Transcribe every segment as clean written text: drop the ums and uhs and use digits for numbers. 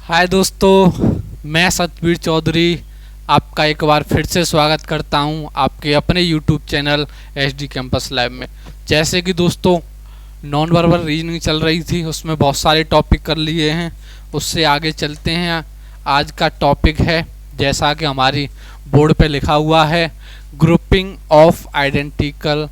हाय दोस्तों, मैं सतबीर चौधरी आपका एक बार फिर से स्वागत करता हूं आपके अपने YouTube channel HD campus lab में। जैसे कि दोस्तों नॉन वर्बल रीजनिंग चल रही थी, उसमें बहुत सारे टॉपिक कर लिए हैं, उससे आगे चलते हैं। आज का टॉपिक है, जैसा कि हमारी बोर्ड पे लिखा हुआ है, ग्रुपिंग ऑफ आइडेंटिकल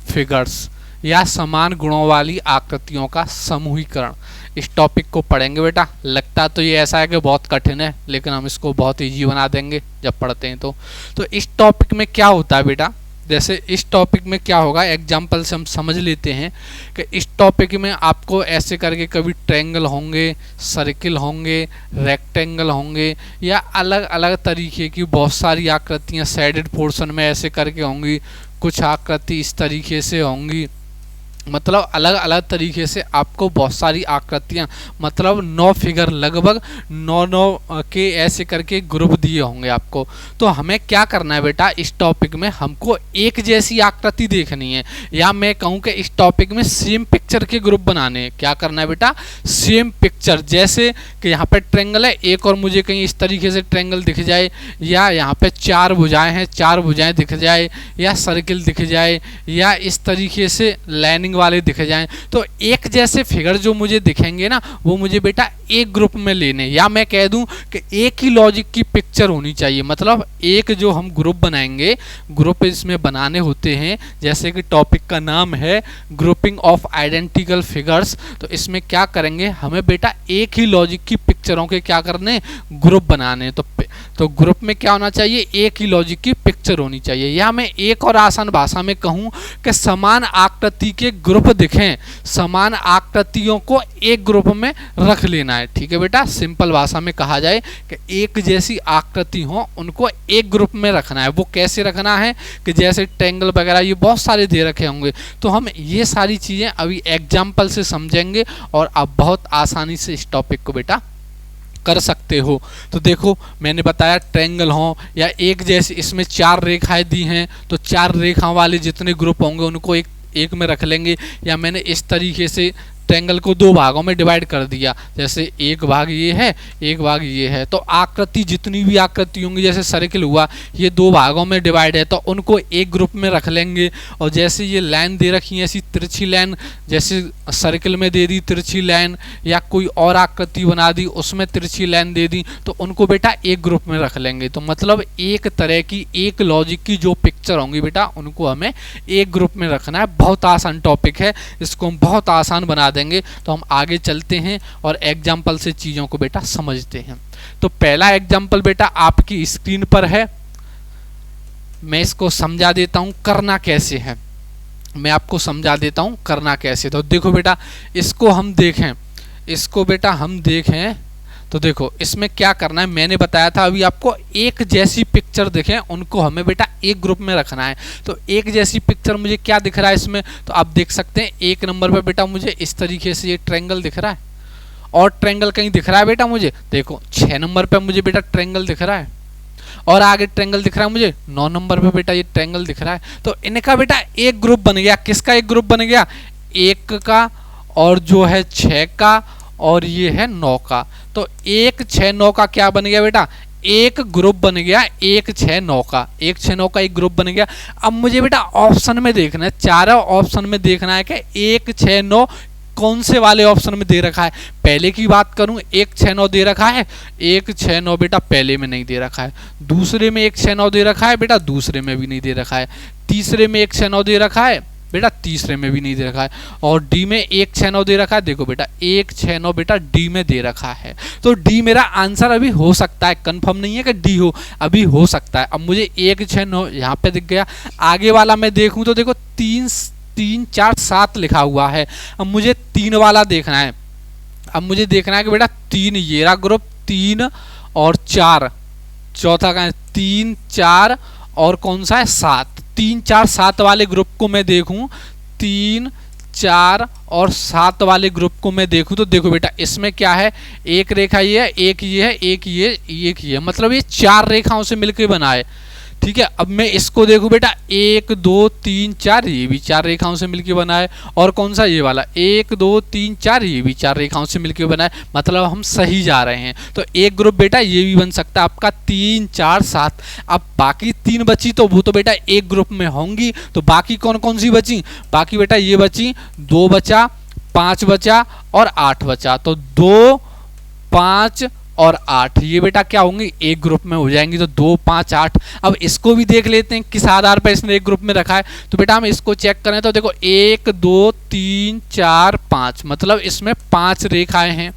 फिगर्स या समान गुणों वाली आकृतियों का समूहीकरण। इस टॉपिक को पढ़ेंगे बेटा। लगता तो ये ऐसा है कि बहुत कठिन है, लेकिन हम इसको बहुत इजी बना देंगे जब पढ़ते हैं तो इस टॉपिक में क्या होता है बेटा, जैसे इस टॉपिक में क्या होगा, एग्जाम्पल से हम समझ लेते हैं कि इस टॉपिक में आपको ऐसे करके कभी ट्रायंगल होंगे, सर्किल होंगे, रेक्टेंगल होंगे, या अलग अलग तरीके की बहुत सारी आकृतियाँ साइडेड पोर्शन में ऐसे करके होंगी, कुछ आकृति इस तरीके से होंगी। मतलब अलग अलग तरीके से आपको बहुत सारी आकृतियाँ, मतलब 9 फिगर, लगभग 9 के ऐसे करके ग्रुप दिए होंगे आपको। तो हमें क्या करना है बेटा, इस टॉपिक में हमको एक जैसी आकृति देखनी है, या मैं कहूँ कि इस टॉपिक में सेम पिक्चर के ग्रुप बनाने हैं। क्या करना है बेटा, सेम पिक्चर। जैसे कि यहाँ पे ट्रायंगल है एक, और मुझे कहीं इस तरीके से ट्रायंगल दिख जाए, या यहाँ पे 4 भुजाएं हैं, 4 भुजाएं दिख जाए, या सर्किल दिख जाए, या इस तरीके से लाइनिंग वाले दिखे जाएं, तो एक जैसे फिगर जो मुझे दिखेंगे ना, वो मुझे बेटा एक ग्रुप में लेने, या मैं कह दूं कि एक ही लॉजिक की पिक्चर होनी चाहिए। मतलब एक जो हम ग्रुप बनाएंगे, ग्रुप इसमें बनाने होते हैं, जैसे कि टॉपिक का नाम है ग्रुपिंग ऑफ आइडेंटिकल फिगर्स, तो इसमें क्या करेंगे, हमें बेटा एक ही लॉजिक की पिक्चरों के क्या करने, ग्रुप बनाने। तो ग्रुप में क्या होना चाहिए, एक ही लॉजिक की पिक्चर होनी चाहिए। या मैं एक और आसान भाषा में कहूँ कि समान आकृति के ग्रुप दिखें, समान आकृतियों को एक ग्रुप में रख लेना है। ठीक है बेटा, सिंपल भाषा में कहा जाए कि एक जैसी आकृति हो, उनको एक ग्रुप में रखना है। वो कैसे रखना है कि जैसे ट्रायंगल वगैरह ये बहुत सारे दे रखे होंगे, तो हम ये सारी चीज़ें अभी एग्जाम्पल से समझेंगे और आप बहुत आसानी से इस टॉपिक को बेटा कर सकते हो। तो देखो मैंने बताया ट्रायंगल हो या एक जैसे, इसमें 4 रेखाएं दी हैं, तो 4 रेखाओं वाले जितने ग्रुप होंगे उनको एक में रख लेंगे। या मैंने इस तरीके से ट्रायंगल को 2 भागों में डिवाइड कर दिया, जैसे एक भाग ये है, एक भाग ये है, तो आकृति जितनी भी आकृति होंगी, जैसे सर्किल हुआ, ये 2 भागों में डिवाइड है, तो उनको एक ग्रुप में रख लेंगे। और जैसे ये लाइन दे रखी है, ऐसी तिरछी लाइन, जैसे सर्किल में दे दी तिरछी लाइन, या कोई और आकृति बना दी उसमें तिरछी लाइन दे दी, तो उनको बेटा एक ग्रुप में रख लेंगे। तो मतलब एक तरह की, एक लॉजिक की जो पिक्चर होंगी बेटा, उनको हमें एक ग्रुप में रखना है। बहुत आसान टॉपिक है, इसको हम बहुत आसान बना देंगे। तो हम आगे चलते हैं और एग्जाम्पल से चीज़ों को बेटा समझते हैं। तो पहला एग्जाम्पल बेटा आपकी स्क्रीन पर है, मैं इसको समझा देता हूं करना कैसे है, मैं आपको समझा देता हूं करना कैसे। तो देखो बेटा, इसको हम देखें, इसको बेटा हम देखें, तो देखो इसमें क्या करना है, मैंने बताया था अभी आपको, एक जैसी पिक्चर देखें उनको हमें बेटा एक ग्रुप में रखना है। तो एक जैसी पिक्चर मुझे क्या दिख रहा है इसमें, तो आप देख सकते हैं 1 नंबर पे बेटा मुझे इस तरीके से ये ट्रायंगल दिख रहा है, और ट्रायंगल कहीं दिख रहा है बेटा मुझे, देखो 6 नंबर पे मुझे बेटा ट्रायंगल दिख रहा है, और आगे ट्रायंगल दिख रहा है मुझे 9 नंबर पे बेटा ये ट्रायंगल दिख रहा है। तो इनका बेटा एक ग्रुप बन गया। किसका एक ग्रुप बन गया, 1 का, और जो है 6 का, और ये है 9 का। तो 1 6 9 का क्या बन गया बेटा, एक ग्रुप बन गया 1 6 9 का, 1 6 9 का एक ग्रुप बन गया। अब मुझे बेटा ऑप्शन में देखना है, चारों ऑप्शन में देखना है कि 1 6 9 कौन से वाले ऑप्शन में दे रखा है। पहले की बात करूं, 1 6 9 दे रखा है, 1 6 9 बेटा पहले में नहीं दे रखा है। दूसरे में 1 6 9 दे रखा है बेटा, दूसरे में भी नहीं दे रखा है। तीसरे में 1 6 9 दे रखा है बेटा, तीसरे में भी नहीं दे रखा है। और डी में 1 6 9 दे रखा है, देखो बेटा 1 6 9 बेटा डी में दे रखा है। तो डी मेरा आंसर अभी हो सकता है, कंफर्म नहीं है कि डी हो, अभी हो सकता है। अब मुझे 1 6 9 यहाँ पे दिख गया। आगे वाला मैं देखूं तो देखो 3 3 4 7 लिखा हुआ है। अब मुझे 3 वाला देखना है। अब मुझे देखना है कि बेटा 3 ये रहा ग्रुप, 3 और 4, चौथा का है 3 4 और कौन सा है 7, 3 4 7 वाले ग्रुप को मैं देखूं, 3 4 और 7 वाले ग्रुप को मैं देखूं, तो देखो बेटा इसमें क्या है, एक रेखा ये है, एक ये है, एक ये, एक ये, मतलब ये 4 रेखाओं से मिलकर बना है। ठीक है। अब मैं इसको देखूं बेटा, 1 2 3 4, ये भी 4 रेखाओं से मिलकर बना है। और कौन सा, ये वाला 1 2 3 4, ये भी 4 रेखाओं से मिलकर बना है, मतलब हम सही जा रहे हैं। तो एक ग्रुप बेटा ये भी बन सकता है आपका 3 4 7। अब बाकी 3 बची तो वो तो बेटा एक ग्रुप में होंगी, तो बाकी कौन कौन सी बची, बाकी बेटा ये बची, 2 बचा, 5 बचा और 8 बचा। तो 2 5 और 8 ये बेटा क्या होंगे, एक ग्रुप में हो जाएंगी। तो 2 5 8। अब इसको भी देख लेते हैं किस आधार पर इसने एक ग्रुप में रखा है। तो बेटा हम इसको चेक करें तो देखो 1 2 3 4 5, मतलब इसमें 5 रेखाएं हैं।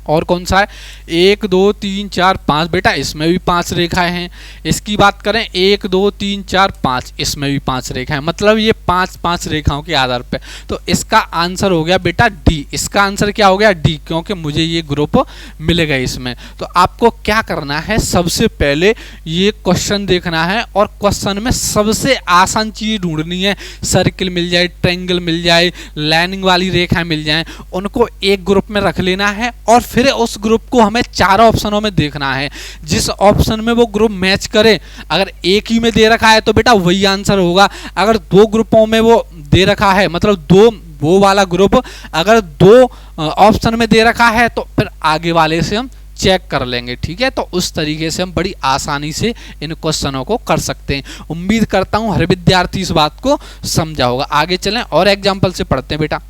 और कौन सा है, 1 2 3 4 5, बेटा इसमें भी 5 रेखाएं हैं। इसकी बात करें 1 2 3 4 5, इसमें भी 5 रेखाएं, मतलब ये 5 रेखाओं के आधार पे। तो इसका आंसर हो गया बेटा डी। इसका आंसर क्या हो गया, डी, क्योंकि मुझे ये ग्रुप मिलेगा इसमें। तो आपको क्या करना है, सबसे पहले ये क्वेश्चन देखना है और क्वेश्चन में सबसे आसान चीज ढूंढनी है। सर्किल मिल जाए, ट्रायंगल मिल जाए, लाइनिंग वाली रेखाएं मिल जाए, उनको एक ग्रुप में रख लेना है और फिर उस ग्रुप को हमें 4 ऑप्शनों में देखना है। जिस ऑप्शन में वो ग्रुप मैच करे, अगर एक ही में दे रखा है तो बेटा वही आंसर होगा। अगर 2 ग्रुपों में वो दे रखा है, मतलब 2 वो वाला ग्रुप अगर 2 ऑप्शन में दे रखा है तो फिर आगे वाले से हम चेक कर लेंगे, ठीक है। तो उस तरीके से हम बड़ी आसानी से इन क्वेश्चनों को कर सकते हैं। उम्मीद करता हूं हर विद्यार्थी इस बात को समझा होगा। आगे चलें और एग्जाम्पल से पढ़ते हैं बेटा।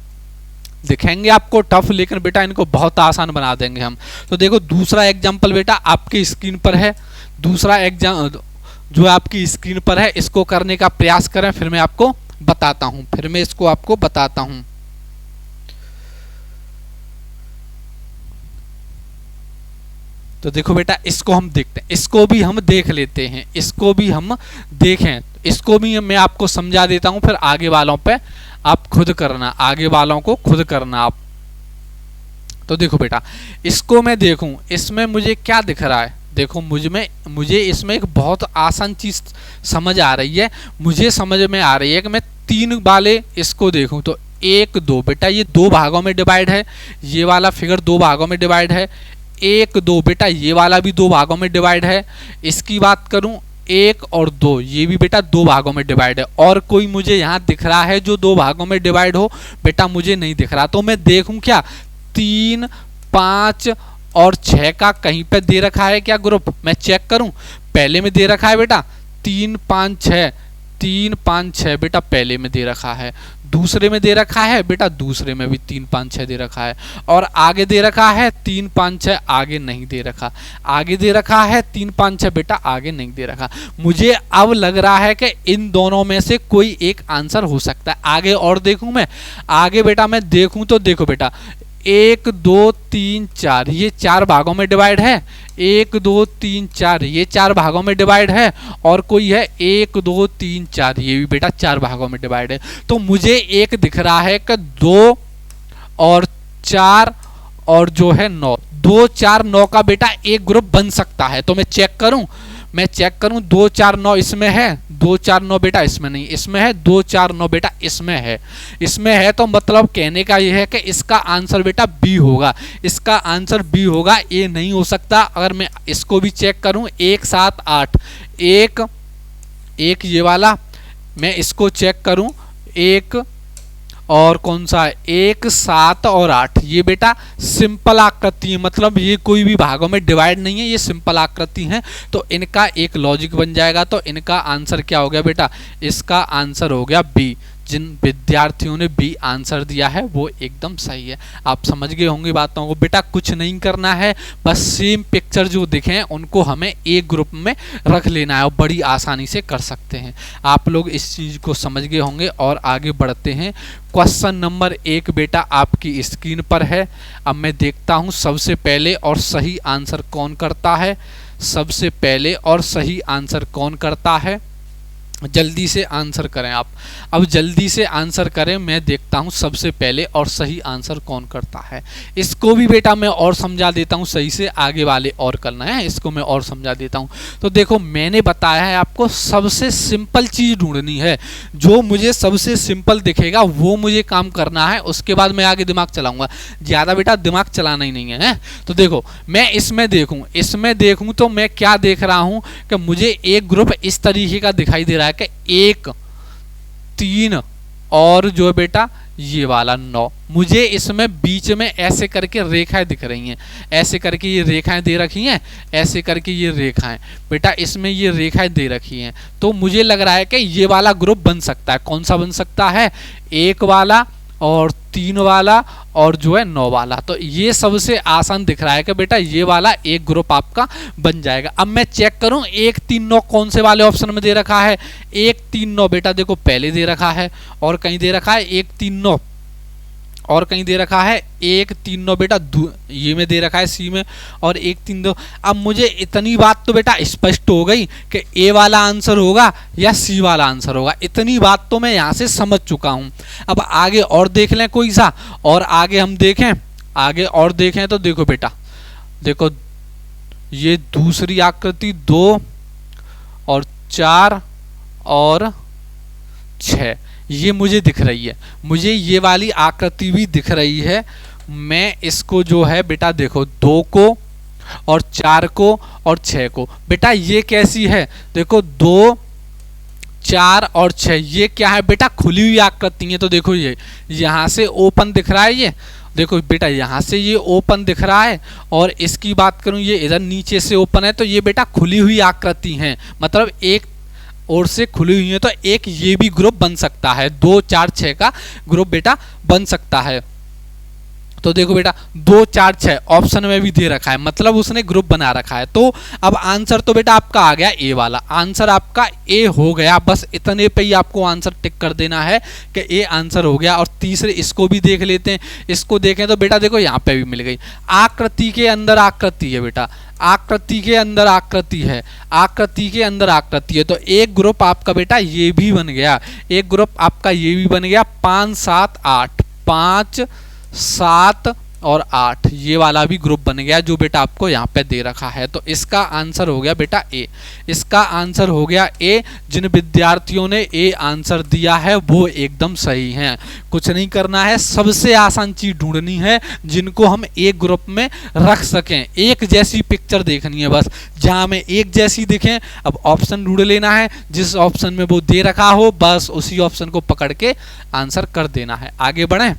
दिखेंगे आपको टफ, लेकिन बेटा इनको बहुत आसान बना देंगे हम। तो देखो दूसरा एग्जाम्पल बेटा आपकी स्क्रीन पर है। दूसरा एग्जाम जो आपकी स्क्रीन पर है, इसको करने का प्रयास करें, फिर मैं आपको बताता हूं, फिर मैं इसको आपको बताता हूं। तो देखो बेटा इसको हम देखते हैं, इसको भी हम देख लेते हैं, इसको भी हम देखें, इसको भी मैं आपको समझा देता हूं, फिर आगे वालों पे आप खुद करना, आगे वालों को खुद करना आप। तो देखो बेटा इसको मैं देखूं, इसमें मुझे क्या दिख रहा है, देखो मुझे इसमें एक बहुत आसान चीज समझ आ रही है। मुझे समझ में आ रही है कि मैं 3 वाले इसको देखूं तो 1 2, बेटा ये 2 भागों में डिवाइड है, ये वाला फिगर 2 भागों में डिवाइड है। 1 2 बेटा ये वाला भी 2 भागों में डिवाइड है। इसकी बात करूं 1 और 2, ये भी बेटा 2 भागों में डिवाइड है। और कोई मुझे यहाँ दिख रहा है जो 2 भागों में डिवाइड हो, बेटा मुझे नहीं दिख रहा। तो मैं देखूं क्या, 3 5 और 6 का कहीं पे दे रखा है क्या ग्रुप, मैं चेक करूं। पहले में दे रखा है बेटा 3 5 6, 3 5 6 बेटा पहले में दे रखा है। दूसरे में दे रखा है बेटा, दूसरे में भी 3 5 6 दे रखा है। और आगे दे रखा है 3 5 6, आगे नहीं दे रखा। आगे दे रखा है 3 5 6, बेटा आगे नहीं दे रखा। मुझे अब लग रहा है कि इन दोनों में से कोई एक आंसर हो सकता है। आगे और देखूं मैं, आगे बेटा मैं देखूं तो देखो बेटा 1 2 3 4, ये 4 भागों में डिवाइड है। 1 2 3 4, ये 4 भागों में डिवाइड है। और कोई है 1 2 3 4, ये भी बेटा 4 भागों में डिवाइड है। तो मुझे एक दिख रहा है कि 2 और 4 और जो है 9, 2 4 9 का बेटा एक ग्रुप बन सकता है। तो मैं चेक करूं, 2 4 9 इसमें है, 2 4 9 बेटा इसमें नहीं, इसमें है 2 4 9 बेटा इसमें है, इसमें है। तो मतलब कहने का ये है कि इसका आंसर बेटा बी होगा, इसका आंसर बी होगा, ए नहीं हो सकता। अगर मैं इसको भी चेक करूं 1 7 8, एक ये वाला, मैं इसको चेक करूं 1 और कौन सा है 1 7 और 8, ये बेटा सिंपल आकृति है, मतलब ये कोई भी भागों में डिवाइड नहीं है, ये सिंपल आकृति है। तो इनका एक लॉजिक बन जाएगा। तो इनका आंसर क्या हो गया बेटा, इसका आंसर हो गया बी। जिन विद्यार्थियों ने बी आंसर दिया है वो एकदम सही है। आप समझ गए होंगे बातों को। बेटा कुछ नहीं करना है, बस सेम पिक्चर जो दिखे उनको हमें एक ग्रुप में रख लेना है और बड़ी आसानी से कर सकते हैं। आप लोग इस चीज़ को समझ गए होंगे और आगे बढ़ते हैं। क्वेश्चन नंबर 1 बेटा आपकी स्क्रीन पर है। अब मैं देखता हूँ सबसे पहले और सही आंसर कौन करता है, सबसे पहले और सही आंसर कौन करता है। जल्दी से आंसर करें आप। अब जल्दी से आंसर करें, मैं देखता हूं सबसे पहले और सही आंसर कौन करता है। इसको भी बेटा मैं और समझा देता हूं सही से, आगे वाले और करना है, इसको मैं और समझा देता हूं। तो देखो मैंने बताया है आपको सबसे सिंपल चीज ढूंढनी है, जो मुझे सबसे सिंपल दिखेगा वो मुझे काम करना है, उसके बाद मैं आगे दिमाग चलाऊंगा। ज्यादा बेटा दिमाग चलाना ही नहीं है। तो देखो मैं इसमें देखूं तो मैं क्या देख रहा हूं कि मुझे एक ग्रुप इस तरीके का दिखाई दे रहा है कि 1 3 और जो है बेटा ये वाला 9। मुझे इसमें बीच में ऐसे करके रेखाएं दिख रही हैं, ऐसे करके ये रेखाएं दे रखी हैं, ऐसे करके ये रेखाएं बेटा इसमें ये रेखाएं दे रखी हैं। तो मुझे लग रहा है कि ये वाला ग्रुप बन सकता है। कौन सा बन सकता है? 1 वाला और 3 वाला और जो है 9 वाला। तो ये सबसे आसान दिख रहा है कि बेटा ये वाला एक ग्रुप आपका बन जाएगा। अब मैं चेक करूं 1 3 9 कौन से वाले ऑप्शन में दे रखा है। 1 3 9 बेटा देखो पहले दे रखा है, और कहीं दे रखा है 1 3 9, और कहीं दे रखा है 1 3 9 बेटा ये में दे रखा है सी में, और 1 3 2। अब मुझे इतनी बात तो बेटा स्पष्ट हो गई कि ए वाला आंसर होगा या सी वाला आंसर होगा। इतनी बात तो मैं यहाँ से समझ चुका हूँ। अब आगे और देख लें कोई सा, और आगे हम देखें, आगे और देखें तो देखो बेटा, देखो ये दूसरी आकृति 2 और 4 और 6 ये मुझे दिख रही है। मुझे ये वाली आकृति भी दिख रही है। मैं इसको जो है बेटा देखो 2 को और 4 को और 6 को, बेटा ये कैसी है? देखो 2 4 और 6 ये क्या है बेटा? खुली हुई आकृति है। तो देखो ये यहाँ से ओपन दिख रहा है, ये देखो बेटा यहाँ से ये ओपन दिख रहा है, और इसकी बात करूँ ये इधर नीचे से ओपन है। तो ये बेटा खुली हुई आकृति है, मतलब एक और से खुली हुई है। तो एक ये भी ग्रुप बन सकता है, 2 4 6 का ग्रुप बेटा बन सकता है। तो देखो बेटा 2 4 6 ऑप्शन में भी दे रखा है, मतलब उसने ग्रुप बना रखा है। तो अब आंसर तो बेटा आपका आ गया ए वाला, आंसर आपका ए हो गया। बस इतने पे ही आपको आंसर टिक कर देना है कि ए आंसर हो गया। और तीसरे इसको भी देख लेते हैं। इसको देखें तो बेटा देखो यहाँ पे भी मिल गई। आकृति के अंदर आकृति है बेटा, आकृति के अंदर आकृति है, आकृति के अंदर आकृति है। तो एक ग्रुप आपका बेटा ये भी बन गया, एक ग्रुप आपका ये भी बन गया। 5 7 8, 5 7 और 8 ये वाला भी ग्रुप बन गया, जो बेटा आपको यहाँ पे दे रखा है। तो इसका आंसर हो गया बेटा ए, इसका आंसर हो गया ए। जिन विद्यार्थियों ने ए आंसर दिया है वो एकदम सही हैं। कुछ नहीं करना है, सबसे आसान चीज ढूंढनी है जिनको हम एक ग्रुप में रख सकें। एक जैसी पिक्चर देखनी है बस, जहाँ में एक जैसी दिखें। अब ऑप्शन ढूंढ लेना है, जिस ऑप्शन में वो दे रखा हो बस उसी ऑप्शन को पकड़ के आंसर कर देना है। आगे बढ़ें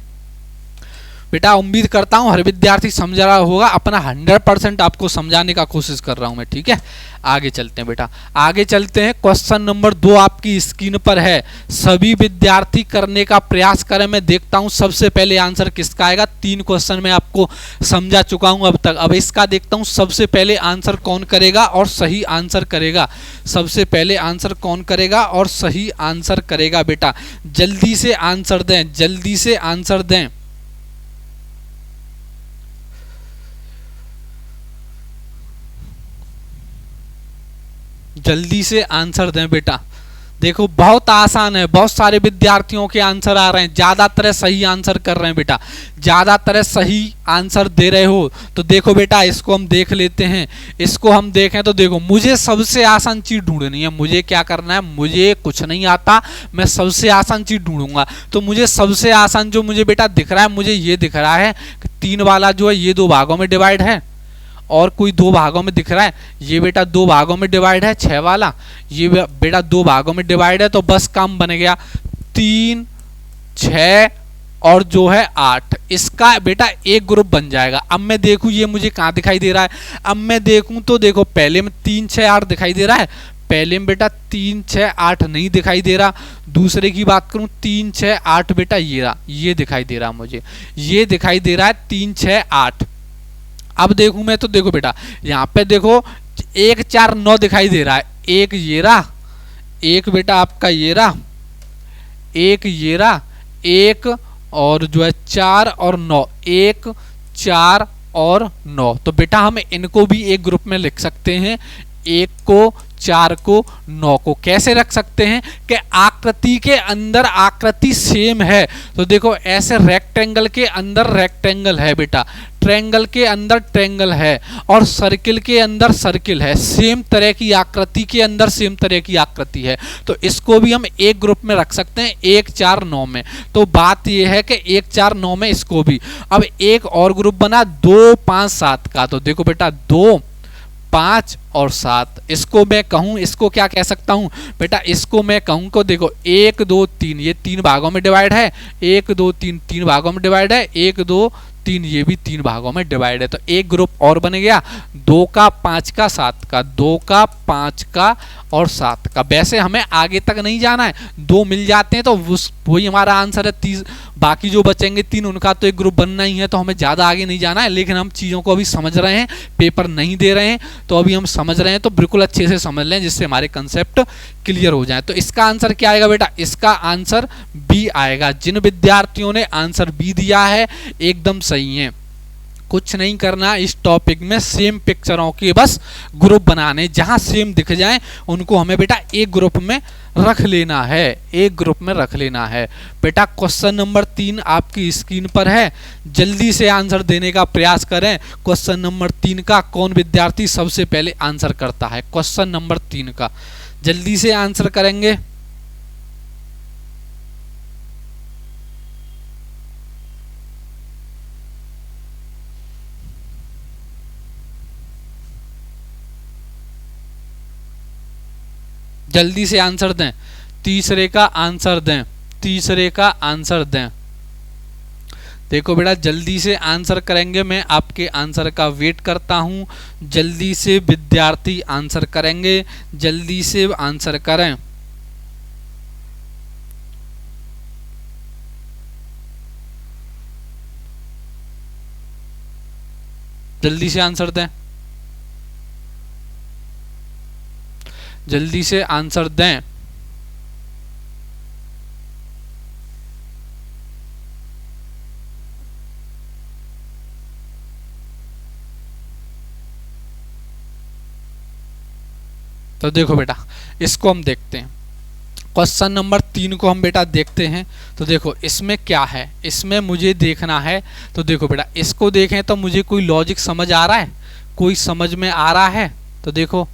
बेटा, उम्मीद करता हूं हर विद्यार्थी समझ रहा होगा। अपना 100% आपको समझाने का कोशिश कर रहा हूं मैं, ठीक है। आगे चलते हैं बेटा, आगे चलते हैं। क्वेश्चन नंबर 2 आपकी स्क्रीन पर है। सभी विद्यार्थी करने का प्रयास करें। मैं देखता हूं सबसे पहले आंसर किसका आएगा। 3 क्वेश्चन मैं आपको समझा चुका हूं अब तक। अब इसका देखता हूं सबसे पहले आंसर कौन करेगा और सही आंसर करेगा। सबसे पहले आंसर कौन करेगा और सही आंसर करेगा। बेटा जल्दी से आंसर दें, जल्दी से आंसर दें। जल्दी से आंसर दें बेटा। देखो बहुत आसान है, बहुत सारे विद्यार्थियों के आंसर आ रहे हैं, ज्यादातर सही आंसर कर रहे हैं बेटा, ज्यादातर सही आंसर दे रहे हो। तो देखो बेटा इसको हम देख लेते हैं। इसको हम देखें तो देखो मुझे सबसे आसान चीज ढूंढनी है। मुझे क्या करना है, मुझे कुछ नहीं आता, मैं सबसे आसान चीज ढूंढूंगा। तो मुझे सबसे आसान जो मुझे बेटा दिख रहा है, मुझे ये दिख रहा है कि 3 वाला जो है ये 2 भागों में डिवाइड है, और कोई 2 भागों में दिख रहा है। ये बेटा 2 भागों में डिवाइड है। 6 वाला ये बेटा 2 भागों में डिवाइड है। तो बस काम बन गया। 3 6 और जो है 8, इसका बेटा एक ग्रुप बन जाएगा। अब मैं देखूं ये मुझे कहाँ दिखाई दे रहा है। अब मैं देखूं तो देखो पहले में 3 6 8 दिखाई दे रहा है। पहले में बेटा 3 6 8 नहीं दिखाई दे रहा। दूसरे की बात करूं 3 6 8 बेटा ये दिखाई दे रहा मुझे, ये दिखाई दे रहा है 3 6 8। अब देखूं मैं तो देखो बेटा यहाँ पे देखो 1 4 9 दिखाई दे रहा है। एक ये रहा, एक बेटा आपका ये रहा, एक ये रहा, एक और जो है 4 और 9, 1 4 और 9। तो बेटा हम इनको भी एक ग्रुप में लिख सकते हैं। 1 को, 4 को, 9 को। कैसे रख सकते हैं कि आकृति के अंदर आकृति सेम है। तो देखो ऐसे रेक्टेंगल के अंदर रेक्टेंगल है बेटा, ट्रायंगल के अंदर ट्रायंगल है, और सर्किल के अंदर सर्किल है। सेम तरह की आकृति के अंदर सेम तरह की आकृति है, तो इसको भी हम एक ग्रुप में रख सकते हैं 1, 4, 9 में। तो बात यह है कि 1, 4, 9 में इसको भी। अब एक और ग्रुप बना 2, 5, 7 का। तो देखो बेटा 2, 5 और 7, इसको मैं कहूं, इसको क्या कह सकता हूं बेटा, इसको मैं कहूं को देखो 1, 2, 3 ये 3 भागों में डिवाइड है, 1, 2, 3 3 भागों में डिवाइड है, 1, 2, 3 ये भी 3 भागों में डिवाइड है। तो एक ग्रुप और बन गया 2 का, 5 का, 7 का, 2 का, 5 का और 7 का। वैसे हमें आगे तक नहीं जाना है, 2 मिल जाते हैं तो वही हमारा आंसर है। 30 बाकी जो बचेंगे 3 उनका तो एक ग्रुप बनना ही है, तो हमें ज़्यादा आगे नहीं जाना है। लेकिन हम चीज़ों को अभी समझ रहे हैं, पेपर नहीं दे रहे हैं, तो अभी हम समझ रहे हैं, तो बिल्कुल अच्छे से समझ लें जिससे हमारे कंसेप्ट क्लियर हो जाए। तो इसका आंसर क्या आएगा बेटा, इसका आंसर बी आएगा। जिन विद्यार्थियों ने आंसर बी दिया है एकदम सही है। कुछ नहीं करना इस टॉपिक में, सेम पिक्चरों के बस ग्रुप बनाने, जहां सेम दिख जाएं उनको हमें बेटा एक ग्रुप में रख लेना है, एक ग्रुप में रख लेना है। बेटा क्वेश्चन नंबर 3 आपकी स्क्रीन पर है, जल्दी से आंसर देने का प्रयास करें। क्वेश्चन नंबर 3 का कौन विद्यार्थी सबसे पहले आंसर करता है, क्वेश्चन नंबर 3 का जल्दी से आंसर करेंगे। जल्दी से आंसर दें, तीसरे का आंसर दें, तीसरे का आंसर दें। देखो बेटा जल्दी से आंसर करेंगे, मैं आपके आंसर का वेट करता हूं। जल्दी से विद्यार्थी आंसर करेंगे, जल्दी से आंसर करें। जल्दी से आंसर दें, जल्दी से आंसर दें। तो देखो बेटा इसको हम देखते हैं, क्वेश्चन नंबर 3 को हम बेटा देखते हैं। तो देखो इसमें क्या है, इसमें मुझे देखना है। तो देखो बेटा इसको देखें तो मुझे कोई लॉजिक समझ आ रहा है, कोई समझ में आ रहा है। तो देखो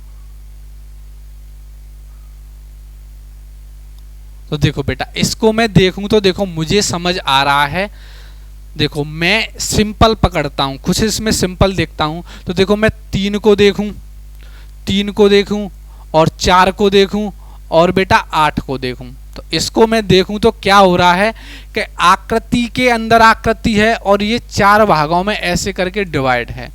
बेटा इसको मैं देखूं तो देखो मुझे समझ आ रहा है। देखो मैं सिंपल पकड़ता हूं, कुछ इसमें सिंपल देखता हूं। तो देखो मैं 3 को देखूं, 3 को देखूं और 4 को देखूं और बेटा 8 को देखूं। तो इसको मैं देखूं तो क्या हो रहा है कि आकृति के अंदर आकृति है और ये 4 भागों में ऐसे करके डिवाइड है।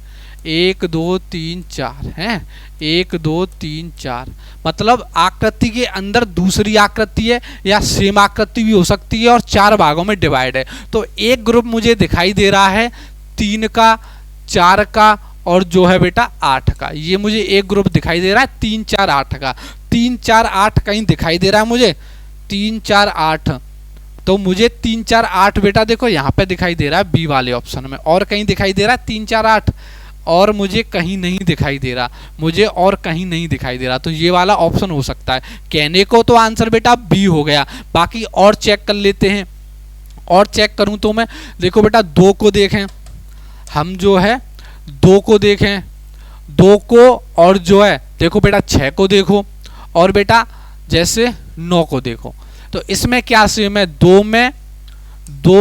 1 2 3 4 है, 1 2 3 4, मतलब आकृति के अंदर दूसरी आकृति है या सेम आकृति भी हो सकती है और 4 भागों में डिवाइड है। तो एक ग्रुप मुझे दिखाई दे रहा है 3 का, 4 का और जो है बेटा 8 का। ये मुझे एक ग्रुप दिखाई दे रहा है 3 4 8 का। 3 4 8 कहीं दिखाई दे रहा है मुझे, 3 4 8। तो मुझे 3 4 8 बेटा देखो यहाँ पे दिखाई दे रहा है बी वाले ऑप्शन में, और कहीं दिखाई दे रहा है 3 4 8, और मुझे कहीं नहीं दिखाई दे रहा, मुझे और कहीं नहीं दिखाई दे रहा। तो ये वाला ऑप्शन हो सकता है। कहने को तो आंसर बेटा बी हो गया, बाकी और चेक कर लेते हैं। और चेक करूं तो मैं देखो बेटा 2 को देखें, हम जो है 2 को देखें, 2 को और जो है देखो बेटा 6 को देखो और बेटा जैसे 9 को देखो। तो इसमें क्या सेम है, 2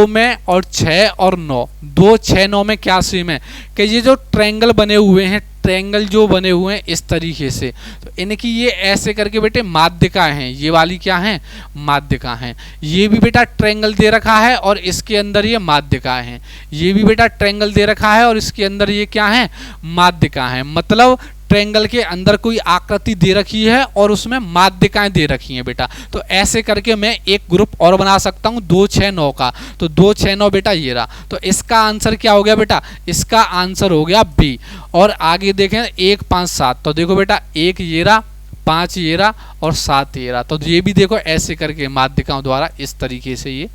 में और 6 और 9, 2 6 9 में क्या सेम है कि ये जो ट्रायंगल बने हुए हैं, ट्रायंगल जो बने हुए हैं इस तरीके से, तो इनकी ये ऐसे करके बेटे माध्यिका हैं। ये वाली क्या हैं, माध्यिका हैं। ये भी बेटा ट्रायंगल दे रखा है और इसके अंदर ये माध्यिका हैं। ये भी बेटा ट्रायंगल दे रखा है और इसके अंदर ये क्या है, माध्यिका हैं। मतलब ट्रायंगल के अंदर कोई आकृति दे रखी है और उसमें माध्यिकाएं दे रखी हैं बेटा। तो ऐसे करके मैं एक ग्रुप और बना सकता हूं 2 6 9 का। तो 2 6 9 बेटा ये रहा। तो इसका आंसर क्या हो गया बेटा, इसका आंसर हो गया बी। और आगे देखें 1 5 7, तो देखो बेटा 1 ये रहा, 5 ये रहा और 7 ये रहा। तो ये भी देखो ऐसे करके माध्यिकाओं द्वारा इस तरीके से ये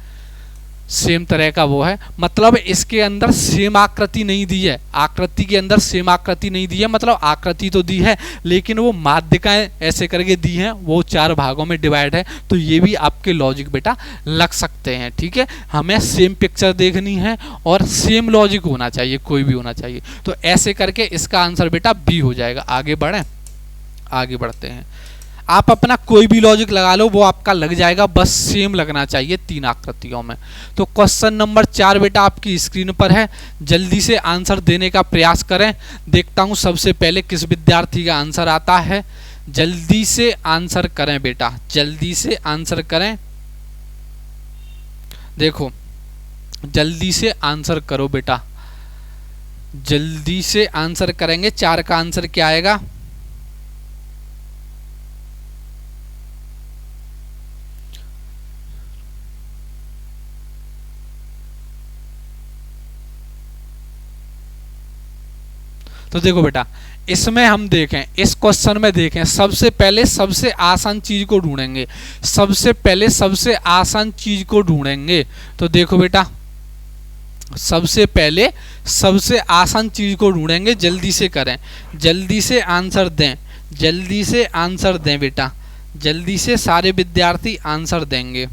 सेम तरह का वो है, मतलब इसके अंदर सेम आकृति नहीं दी है, आकृति के अंदर सेम आकृति नहीं दी है, मतलब आकृति तो दी है लेकिन वो माध्यिकाएं ऐसे करके दी हैं, वो 4 भागों में डिवाइड है। तो ये भी आपके लॉजिक बेटा लग सकते हैं। ठीक है, हमें सेम पिक्चर देखनी है और सेम लॉजिक होना चाहिए, कोई भी होना चाहिए। तो ऐसे करके इसका आंसर बेटा बी हो जाएगा। आगे बढ़ें, आगे बढ़ते हैं। आप अपना कोई भी लॉजिक लगा लो, वो आपका लग जाएगा, बस सेम लगना चाहिए 3 आकृतियों में। तो क्वेश्चन नंबर 4 बेटा आपकी स्क्रीन पर है, जल्दी से आंसर देने का प्रयास करें। देखता हूं सबसे पहले किस विद्यार्थी का आंसर आता है। जल्दी से आंसर करें बेटा, जल्दी से आंसर करें। देखो जल्दी से आंसर करो बेटा, जल्दी से आंसर करेंगे। 4 का आंसर क्या आएगा? तो देखो बेटा, इसमें हम देखें, इस क्वेश्चन में देखें, सबसे पहले सबसे आसान चीज को ढूंढेंगे, सबसे पहले सबसे आसान चीज को ढूंढेंगे। तो देखो बेटा, सबसे पहले सबसे आसान चीज को ढूंढेंगे। जल्दी से करें, जल्दी से आंसर दें, जल्दी से आंसर दें बेटा, जल्दी से सारे विद्यार्थी आंसर देंगे।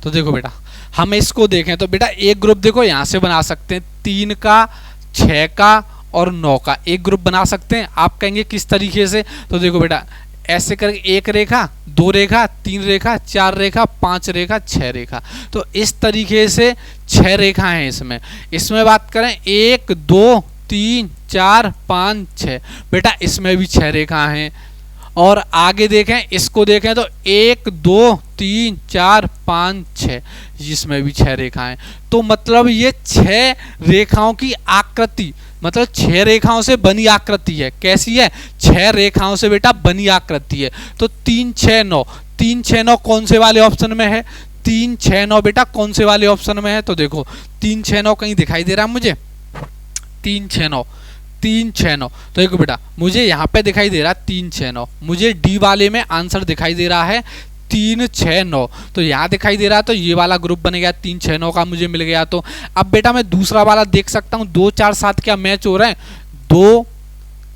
तो देखो बेटा, हम इसको देखें तो बेटा एक ग्रुप देखो यहां से बना सकते हैं, 3 का, 6 का और 9 का एक ग्रुप बना सकते हैं। आप कहेंगे किस तरीके से? तो देखो बेटा, ऐसे करके 1 रेखा, 2 रेखा, 3 रेखा, 4 रेखा, 5 रेखा, 6 रेखा। तो इस तरीके से 6 रेखा हैं इसमें। इसमें बात करें 1 2 3 4 5 6, बेटा इसमें भी 6 रेखा हैं। और आगे देखें, इसको देखें तो 1 2 3 4 5 6, जिसमें भी 6 रेखाएं। तो मतलब ये 6 रेखाओं की आकृति, मतलब 6 रेखाओं से बनी आकृति है। कैसी है? 6 रेखाओं से बेटा बनी आकृति है। तो 3 6 9, 3 6 9 कौन से वाले ऑप्शन में है? 3 6 9 बेटा कौन से वाले ऑप्शन में है? तो देखो 3 6 9 कहीं दिखाई दे रहा है मुझे? 3 6 9, 3 6 9। तो देखो बेटा, मुझे यहाँ पे दिखाई दे रहा है 3 6 9, मुझे डी वाले में आंसर दिखाई दे रहा है 3 6 9। तो यहाँ दिखाई दे रहा है, तो ये वाला ग्रुप बन गया, 3 6 9 का मुझे मिल गया। तो अब बेटा मैं दूसरा वाला देख सकता हूँ, 2 4 7 क्या मैच हो रहे हैं? 2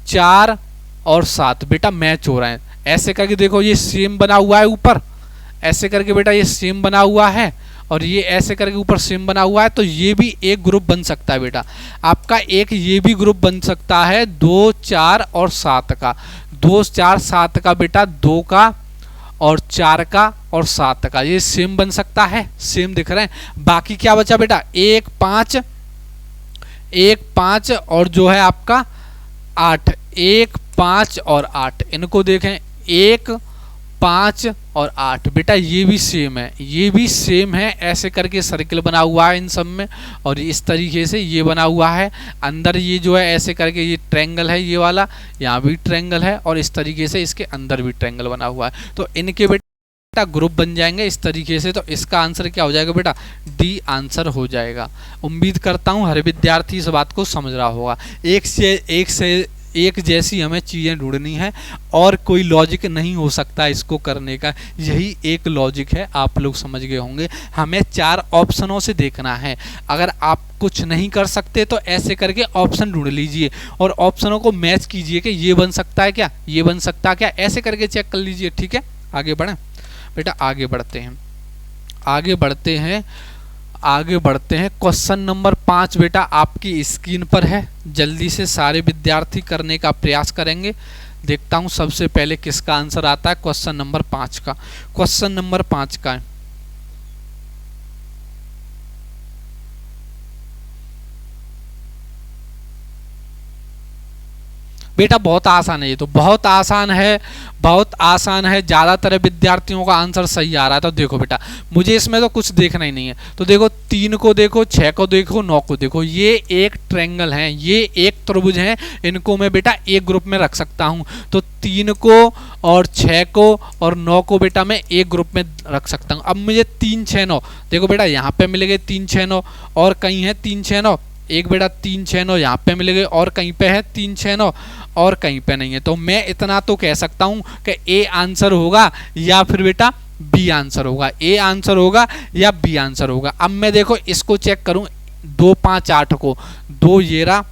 4 और 7 बेटा मैच हो रहे हैं। ऐसे करके देखो, ये सेम बना हुआ है ऊपर, ऐसे करके बेटा ये सेम बना हुआ है, और ये ऐसे करके ऊपर सेम बना हुआ है। तो ये भी एक ग्रुप बन सकता है बेटा आपका, एक ये भी ग्रुप बन सकता है 2 4 और 7 का। 2 4 7 का बेटा, 2 का और 4 का और 7 का, ये सेम बन सकता है, सेम दिख रहे हैं। बाकी क्या बचा बेटा? 1 5, 1 5 और जो है आपका 8, 1 5 और 8, इनको देखें 1 5 और 8, बेटा ये भी सेम है, ये भी सेम है। ऐसे करके सर्किल बना हुआ है इन सब में, और इस तरीके से ये बना हुआ है अंदर, ये जो है ऐसे करके ये ट्रायंगल है, ये वाला यहाँ भी ट्रायंगल है, और इस तरीके से इसके अंदर भी ट्रायंगल बना हुआ है। तो इनके बेटा ग्रुप बन जाएंगे इस तरीके से। तो इसका आंसर क्या हो जाएगा बेटा? डी आंसर हो जाएगा। उम्मीद करता हूँ हर विद्यार्थी इस बात को समझ रहा होगा। एक से एक जैसी हमें चीज़ें ढूंढनी है, और कोई लॉजिक नहीं हो सकता इसको करने का, यही एक लॉजिक है। आप लोग समझ गए होंगे। हमें 4 ऑप्शनों से देखना है। अगर आप कुछ नहीं कर सकते तो ऐसे करके ऑप्शन ढूंढ लीजिए और ऑप्शनों को मैच कीजिए कि ये बन सकता है क्या, ये बन सकता है क्या, ऐसे करके चेक कर लीजिए। ठीक है, आगे बढ़ें बेटा, आगे बढ़ते हैं, आगे बढ़ते हैं, आगे बढ़ते हैं। क्वेश्चन नंबर 5 बेटा आपकी स्क्रीन पर है, जल्दी से सारे विद्यार्थी करने का प्रयास करेंगे। देखता हूं सबसे पहले किसका आंसर आता है क्वेश्चन नंबर 5 का। क्वेश्चन नंबर 5 का है, बेटा बहुत आसान है, ये तो बहुत आसान है, बहुत आसान है। ज़्यादातर विद्यार्थियों का आंसर सही आ रहा है। तो देखो बेटा, मुझे इसमें तो कुछ देखना ही नहीं है। तो देखो 3 को देखो, 6 को देखो, 9 को देखो, ये एक ट्रायंगल है, ये एक त्रिभुज है। इनको मैं बेटा एक ग्रुप में रख सकता हूँ। तो 3 को और 6 को और 9 को बेटा मैं एक ग्रुप में रख सकता हूँ। अब मुझे 3 6 9 देखो बेटा, यहाँ पे मिल गए 3 6 9, और कहीं है 3 6 9, एक बेटा 3 6 9 यहाँ पे मिल गए, और कहीं पे है 3 6 9, और कहीं पे नहीं है। तो मैं इतना तो कह सकता हूं कि ए आंसर होगा या फिर बेटा बी आंसर होगा, ए आंसर होगा या बी आंसर होगा। अब मैं देखो इसको चेक करूं 2 5 8 को, 2 ये रहा,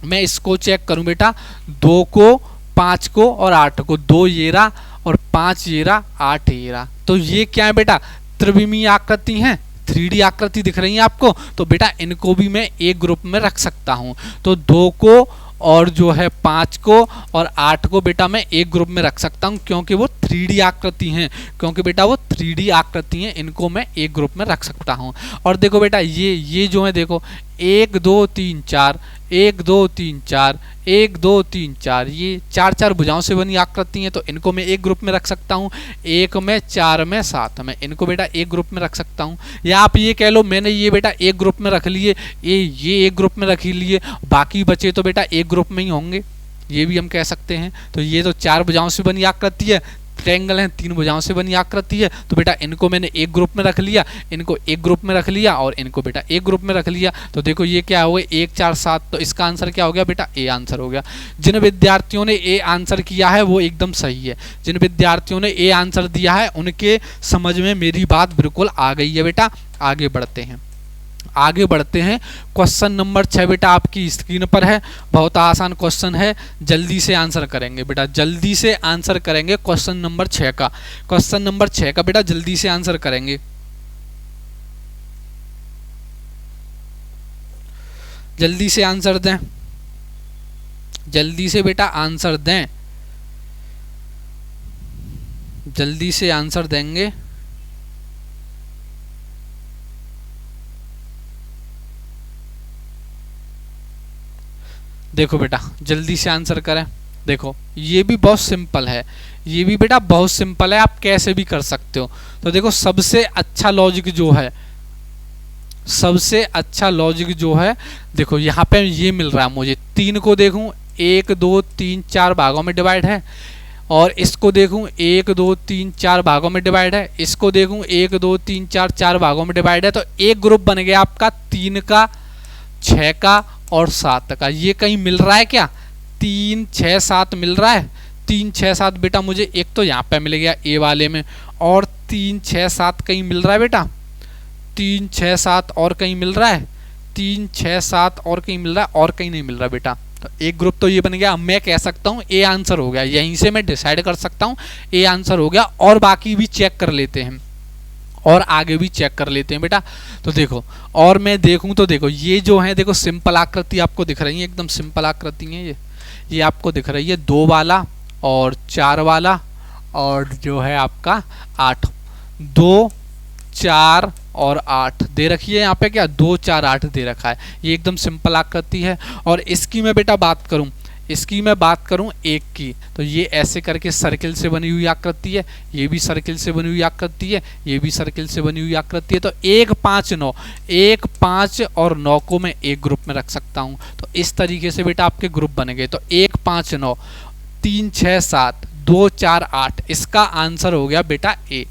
मैं इसको चेक करूं बेटा 2 को 5 को और 8 को, 2 ये रहा और 5 ये रहा, 8 ये रहा। तो ये क्या है बेटा त्रिविमीय आकृति है, 3D आकृति दिख रही है आपको। तो बेटा इनको भी मैं एक ग्रुप में रख सकता हूं। तो 2 को और जो है 5 को और 8 को बेटा मैं एक ग्रुप में रख सकता हूं, क्योंकि वो 3D आकृति हैं, क्योंकि बेटा वो 3D आकृति हैं, इनको मैं एक ग्रुप में रख सकता हूं। और देखो बेटा ये जो है देखो 1 2 3 4 1 2 3 4 1 2 3 4, ये 4 भुजाओं से बनी आकृति हैं, तो इनको मैं एक ग्रुप में रख सकता हूँ, 1 में 4 में 7 में, इनको बेटा एक ग्रुप में रख सकता हूँ। या आप ये कह लो मैंने ये बेटा एक ग्रुप में रख लिए, ये एक ग्रुप में रख लिए, बाकी बचे तो बेटा एक ग्रुप में ही होंगे, ये भी हम कह सकते हैं। तो ये तो 4 भुजाओं से बनी आकृति है, ट्रायंगल है 3 भुजाओं से बनी आकृति है, तो बेटा इनको मैंने एक ग्रुप में रख लिया, इनको एक ग्रुप में रख लिया और इनको बेटा एक ग्रुप में रख लिया। तो देखो ये क्या हो गया 1 4 7, तो इसका आंसर क्या हो गया बेटा ए आंसर हो गया। जिन विद्यार्थियों ने ए आंसर किया है वो एकदम सही है, जिन विद्यार्थियों ने ए आंसर दिया है उनके समझ में मेरी बात बिल्कुल आ गई है बेटा। आगे बढ़ते हैं, आगे बढ़ते हैं। क्वेश्चन नंबर 6 बेटा आपकी स्क्रीन पर है, बहुत आसान क्वेश्चन है, जल्दी से आंसर करेंगे बेटा, जल्दी से आंसर करेंगे क्वेश्चन नंबर 6 का। क्वेश्चन नंबर 6 का बेटा जल्दी से आंसर करेंगे, जल्दी से आंसर दें, जल्दी से बेटा आंसर दें, जल्दी से आंसर देंगे। देखो बेटा जल्दी से आंसर करें। देखो ये भी बहुत सिंपल है, ये भी बेटा बहुत सिंपल है, आप कैसे भी कर सकते हो। तो देखो सबसे अच्छा लॉजिक जो है, सबसे अच्छा लॉजिक जो है, देखो यहाँ पे ये मिल रहा है मुझे, 3 को देखूं 1 2 3 4 भागों में डिवाइड है, और इसको देखूं 1 2 3 4 भागों में डिवाइड है, इसको देखूं 1 2 3 4 4 भागों में डिवाइड है। तो एक ग्रुप बन गया आपका 3 का 6 का और 7 का। ये कहीं मिल रहा है क्या 3 6 7 मिल रहा है, 3 6 7 बेटा मुझे एक तो यहाँ पे मिल गया ए वाले में, और 3 6 7 कहीं मिल रहा है बेटा, 3 6 7 और कहीं मिल रहा है, 3 6 7 और कहीं मिल रहा है, और कहीं नहीं मिल रहा बेटा। तो एक ग्रुप तो ये बन गया। मैं कह सकता हूँ ए आंसर हो गया, यहीं से मैं डिसाइड कर सकता हूँ ए आंसर हो गया। और बाकी भी चेक कर लेते हैं, और आगे भी चेक कर लेते हैं बेटा। तो देखो और मैं देखूं तो देखो ये जो है देखो सिंपल आकृति आपको दिख रही है, एकदम सिंपल आकृति है ये आपको दिख रही है, 2 वाला और 4 वाला और जो है आपका 8, 2 4 और 8 दे रखी है यहाँ पे, क्या 2 4 8 दे रखा है, ये एकदम सिंपल आकृति है। और इसकी मैं बेटा बात करूं, इसकी मैं बात करूं 1 की, तो ये ऐसे करके सर्किल से बनी हुई आकृति है, ये भी सर्किल से बनी हुई आकृति है, ये भी सर्किल से बनी हुई आकृति है। तो 1 5 9, 1 5 और 9 को मैं एक ग्रुप में रख सकता हूं। तो इस तरीके से बेटा आपके ग्रुप बन गए। तो 1 5 9 3 6 7 2 4 8, इसका आंसर हो गया बेटा ए,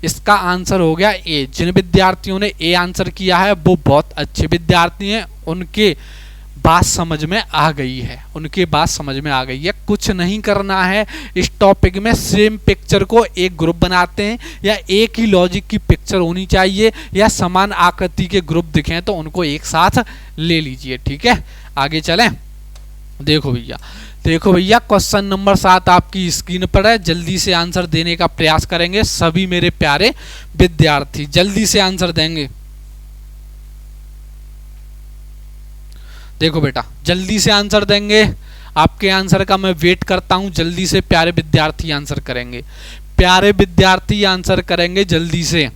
इसका आंसर हो गया ए। जिन विद्यार्थियों ने ए आंसर किया है वो बहुत अच्छे विद्यार्थी हैं, उनके बात समझ में आ गई है, उनके बात समझ में आ गई है। कुछ नहीं करना है इस टॉपिक में, सेम पिक्चर को एक ग्रुप बनाते हैं, या एक ही लॉजिक की पिक्चर होनी चाहिए, या समान आकृति के ग्रुप दिखें तो उनको एक साथ ले लीजिए, ठीक है। आगे चलें। देखो भैया, देखो भैया क्वेश्चन नंबर 7 आपकी स्क्रीन पर है, जल्दी से आंसर देने का प्रयास करेंगे सभी मेरे प्यारे विद्यार्थी, जल्दी से आंसर देंगे। देखो बेटा जल्दी से आंसर देंगे, आपके आंसर का मैं वेट करता हूं, जल्दी से प्यारे विद्यार्थी आंसर करेंगे, प्यारे विद्यार्थी आंसर करेंगे जल्दी से।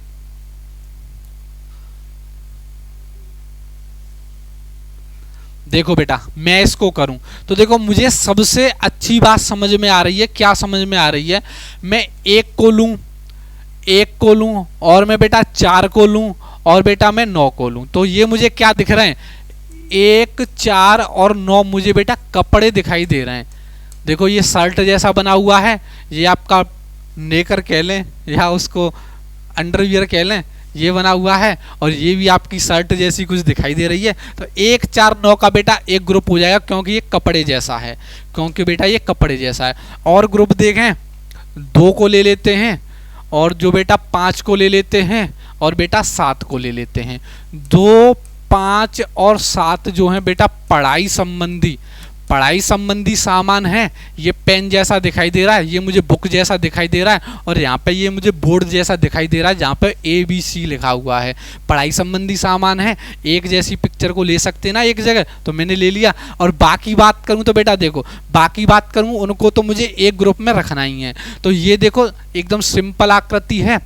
देखो बेटा मैं इसको करूं तो देखो मुझे सबसे अच्छी बात समझ में आ रही है, क्या समझ में आ रही है, मैं 1 को लूं, 1 को लूं और मैं बेटा 4 को लूं और बेटा मैं 9 को लूं। तो ये मुझे क्या दिख रहे हैं, 1 4 और 9 मुझे बेटा कपड़े दिखाई दे रहे हैं। देखो ये शर्ट जैसा बना हुआ है, ये आपका नेकर कह लें या उसको अंडरवियर कह लें, ये बना हुआ है और ये भी आपकी शर्ट जैसी कुछ दिखाई दे रही है। तो 1 4 9 का बेटा एक ग्रुप हो जाएगा, क्योंकि ये कपड़े जैसा है, क्योंकि बेटा ये कपड़े जैसा है। और ग्रुप देखें, 2 को ले लेते हैं और जो बेटा 5 को ले लेते हैं और बेटा 7 को ले लेते हैं। 2 5 और 7 जो है बेटा पढ़ाई संबंधी सामान है। ये पेन जैसा दिखाई दे रहा है, ये मुझे बुक जैसा दिखाई दे रहा है, और यहाँ पे ये मुझे बोर्ड जैसा दिखाई दे रहा है जहाँ पे ABC लिखा हुआ है। पढ़ाई संबंधी सामान है, एक जैसी पिक्चर को ले सकते हैं ना एक जगह, तो मैंने ले लिया। और बाकी बात करूँ तो बेटा देखो, बाकी बात करूँ उनको तो मुझे एक ग्रुप में रखना ही है। तो ये देखो एकदम सिंपल आकृति है,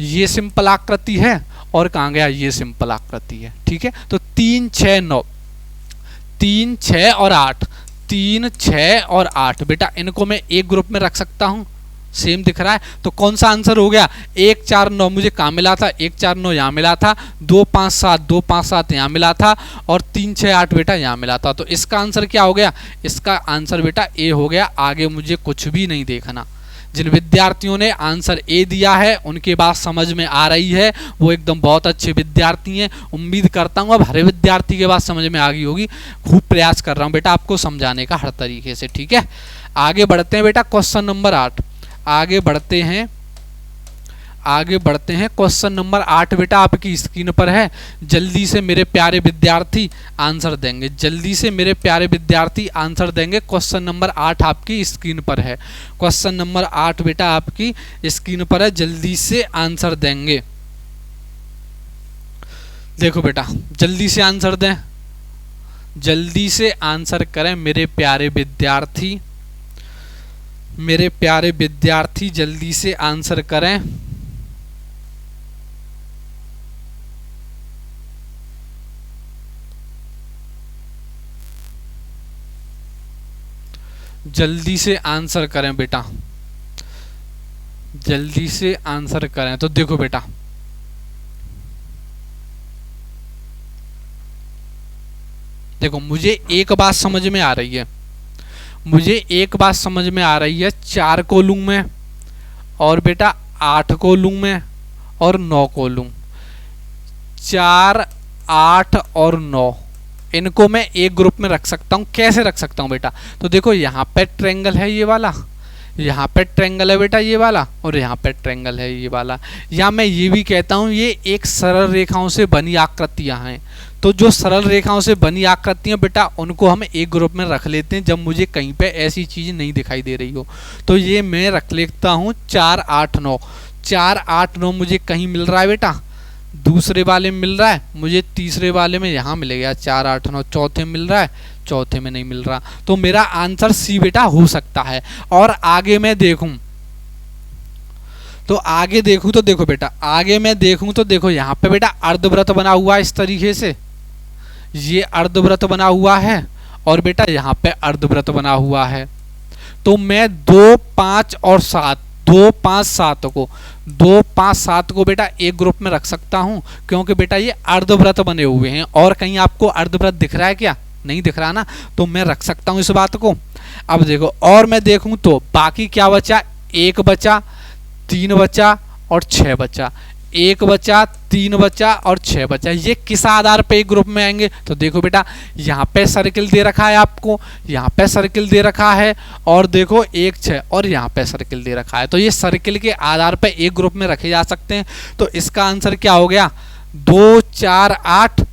ये सिंपल आकृति है, और कहाँ गया ये सिंपल आकृति है। ठीक है, तो 3 6 9, 3 6 और 8, 3 6 और 8 बेटा इनको मैं एक ग्रुप में रख सकता हूँ। सेम दिख रहा है, तो कौन सा आंसर हो गया? 1 4 9 मुझे कहाँ मिला था? 1 4 9 यहाँ मिला था, 2 5 7 यहाँ मिला था, और 3 6 8 बेटा यहाँ मिला था। तो इसका आंसर क्या हो गया? इसका आंसर बेटा ए हो गया। आगे मुझे कुछ भी नहीं देखना। जिन विद्यार्थियों ने आंसर ए दिया है उनके बात समझ में आ रही है, वो एकदम बहुत अच्छे विद्यार्थी हैं। उम्मीद करता हूँ अब हर विद्यार्थी के बात समझ में आ गई होगी। खूब प्रयास कर रहा हूँ बेटा आपको समझाने का हर तरीके से। ठीक है, आगे बढ़ते हैं बेटा क्वेश्चन नंबर 8। आगे बढ़ते हैं क्वेश्चन नंबर 8 बेटा आपकी स्क्रीन पर है। जल्दी से मेरे प्यारे विद्यार्थी आंसर देंगे, जल्दी से मेरे प्यारे विद्यार्थी आंसर देंगे। क्वेश्चन नंबर 8 आपकी स्क्रीन पर है। क्वेश्चन नंबर 8 बेटा आपकी स्क्रीन पर है, जल्दी से आंसर देंगे। देखो बेटा जल्दी से आंसर दें, जल्दी से आंसर करें मेरे प्यारे विद्यार्थी, मेरे प्यारे विद्यार्थी जल्दी से आंसर करें। जल्दी से आंसर करें बेटा, जल्दी से आंसर करें। तो देखो बेटा देखो मुझे एक बात समझ में आ रही है, मुझे एक बात समझ में आ रही है। 4 को लूँ मैं और बेटा 8 को लूँ मैं और 9 को लूँ। 4 8 और 9 इनको मैं एक ग्रुप में रख सकता हूँ। कैसे रख सकता हूँ बेटा? तो देखो यहाँ पे ट्रायंगल है ये वाला, यहाँ पे ट्रायंगल है बेटा ये वाला, और यहाँ पे ट्रायंगल है ये वाला। या मैं ये भी कहता हूँ ये एक सरल रेखाओं से बनी आकृतियाँ हैं। तो जो सरल रेखाओं से बनी आकृतियाँ बेटा उनको हम एक ग्रुप में रख लेते हैं जब मुझे कहीं पे ऐसी चीज़ नहीं दिखाई दे रही हो। तो ये मैं रख लेता हूँ 4 8 9। 4 8 9 मुझे कहीं मिल रहा है बेटा, दूसरे वाले में मिल रहा है, मुझे तीसरे वाले में यहाँ मिल गया 4 8 9। चौथे मिल रहा है, चौथे में नहीं मिल रहा। तो मेरा आंसर सी बेटा हो सकता है। और आगे मैं देखूं तो आगे देखूं तो देखो बेटा, आगे मैं देखूं तो देखो यहाँ पे बेटा अर्धवृत्त बना हुआ है इस तरीके से, ये अर्धवृत्त बना हुआ है, और बेटा यहाँ पे अर्धवृत्त बना हुआ है। तो मैं 2 5 और 7 2 5 7 को 2 5 7 को बेटा एक ग्रुप में रख सकता हूँ, क्योंकि बेटा ये अर्धवृत्त बने हुए हैं। और कहीं आपको अर्धवृत्त दिख रहा है क्या? नहीं दिख रहा ना, तो मैं रख सकता हूँ इस बात को। अब देखो और मैं देखूं तो बाकी क्या बचा? 1 बचा, 3 बचा और 6 बचा। 1 बचा, 3 बचा और 6 बचा। ये किस आधार पे एक ग्रुप में आएंगे? तो देखो बेटा यहाँ पे सर्किल दे रखा है आपको, यहाँ पे सर्किल दे रखा है, और देखो 1 6 और यहाँ पे सर्किल दे रखा है। तो ये सर्किल के आधार पे एक ग्रुप में रखे जा सकते हैं। तो इसका आंसर क्या हो गया? 2 4 8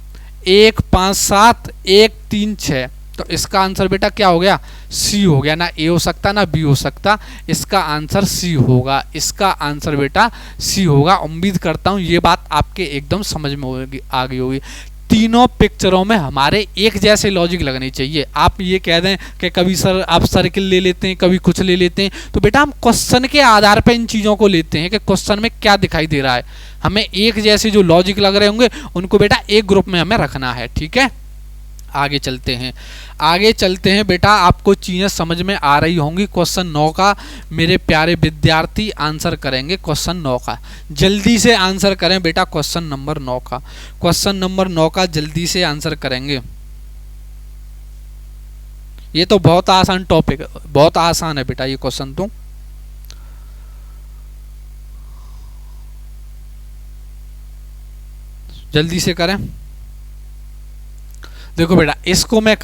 1 5 7 1 3 6। तो इसका आंसर बेटा क्या हो गया? सी हो गया। ना ए हो सकता ना बी हो सकता, इसका आंसर सी होगा। इसका आंसर बेटा सी होगा। उम्मीद करता हूँ ये बात आपके एकदम समझ में आ गई होगी। तीनों पिक्चरों में हमारे एक जैसे लॉजिक लगने चाहिए। आप ये कह दें कि कभी सर आप सर्किल ले लेते हैं, कभी कुछ ले लेते हैं, तो बेटा हम क्वेश्चन के आधार पर इन चीज़ों को लेते हैं कि क्वेश्चन में क्या दिखाई दे रहा है। हमें एक जैसे जो लॉजिक लग रहे होंगे उनको बेटा एक ग्रुप में हमें रखना है। ठीक है, आगे चलते हैं, आगे चलते हैं बेटा। आपको चीज़ें समझ में आ रही होंगी। क्वेश्चन 9 का मेरे प्यारे विद्यार्थी आंसर करेंगे। क्वेश्चन 9 का जल्दी से आंसर करें बेटा। क्वेश्चन नंबर 9 का, क्वेश्चन नंबर 9 का जल्दी से आंसर करेंगे। ये तो बहुत आसान टॉपिक, बहुत आसान है बेटा ये क्वेश्चन तो। जल्दी से करें। देखो बेटा इसको मैं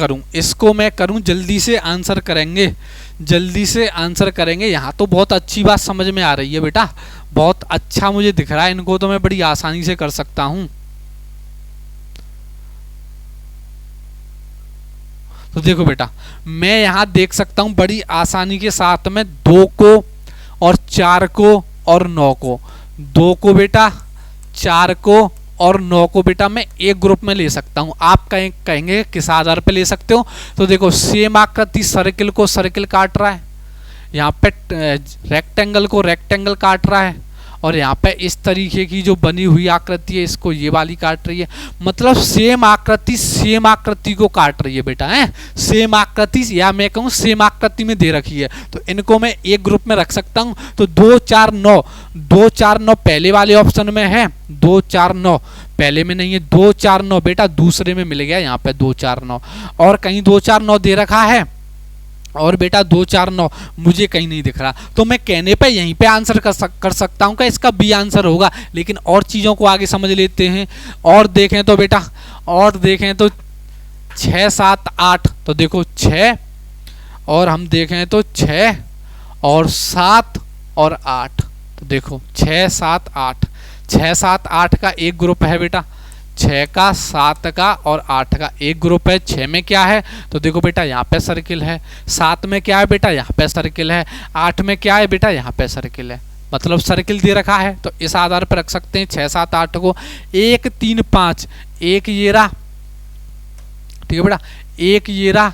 करूं, जल्दी से आंसर करेंगे, जल्दी से आंसर करेंगे। यहाँ तो बहुत अच्छी बात समझ में आ रही है बेटा, बहुत अच्छा मुझे दिख रहा है, इनको तो मैं बड़ी आसानी से कर सकता हूं। तो देखो बेटा मैं यहाँ देख सकता हूं बड़ी आसानी के साथ में 2 को और 4 को और 9 को, 2 को बेटा, 4 को और 9 को बेटा मैं एक ग्रुप में ले सकता हूं। आप कहेंगे किस आधार पे ले सकते हो? तो देखो सेम आकृति सर्किल को सर्किल काट रहा है, यहाँ पे रेक्टेंगल को रेक्टेंगल काट रहा है, और यहाँ पे इस तरीके की जो बनी हुई आकृति है इसको ये वाली काट रही है। मतलब सेम आकृति को काट रही है बेटा, है सेम आकृति, या मैं कहूँ सेम आकृति में दे रखी है, तो इनको मैं एक ग्रुप में रख सकता हूँ। तो 2 4 9, 2 4 9 पहले वाले ऑप्शन में है, 2 4 9 पहले में नहीं है, 2 4 9 बेटा दूसरे में मिल गया, यहाँ पे 2 4 9, और कहीं 2 4 9 दे रखा है, और बेटा 2 4 9 मुझे कहीं नहीं दिख रहा। तो मैं कहने पे यहीं पे आंसर कर सकता हूँ कि इसका बी आंसर होगा। लेकिन और चीज़ों को आगे समझ लेते हैं, और देखें तो बेटा, और देखें तो 6 7 8, तो देखो 6, और हम देखें तो 6 और 7 और 8, तो देखो 6 7 8, 6 7 8 का एक ग्रुप है बेटा, 6 का 7 का और 8 का एक ग्रुप है। 6 में क्या है? तो देखो बेटा यहाँ पे सर्किल है। 7 में क्या है बेटा? यहाँ पे सर्किल है। 8 में क्या है बेटा? यहाँ पे सर्किल है। मतलब सर्किल दे रखा है, तो इस आधार पर रख सकते हैं 6 7 8 को। 1 3 5, एक ये रहा, ठीक है बेटा, एक ये रहा,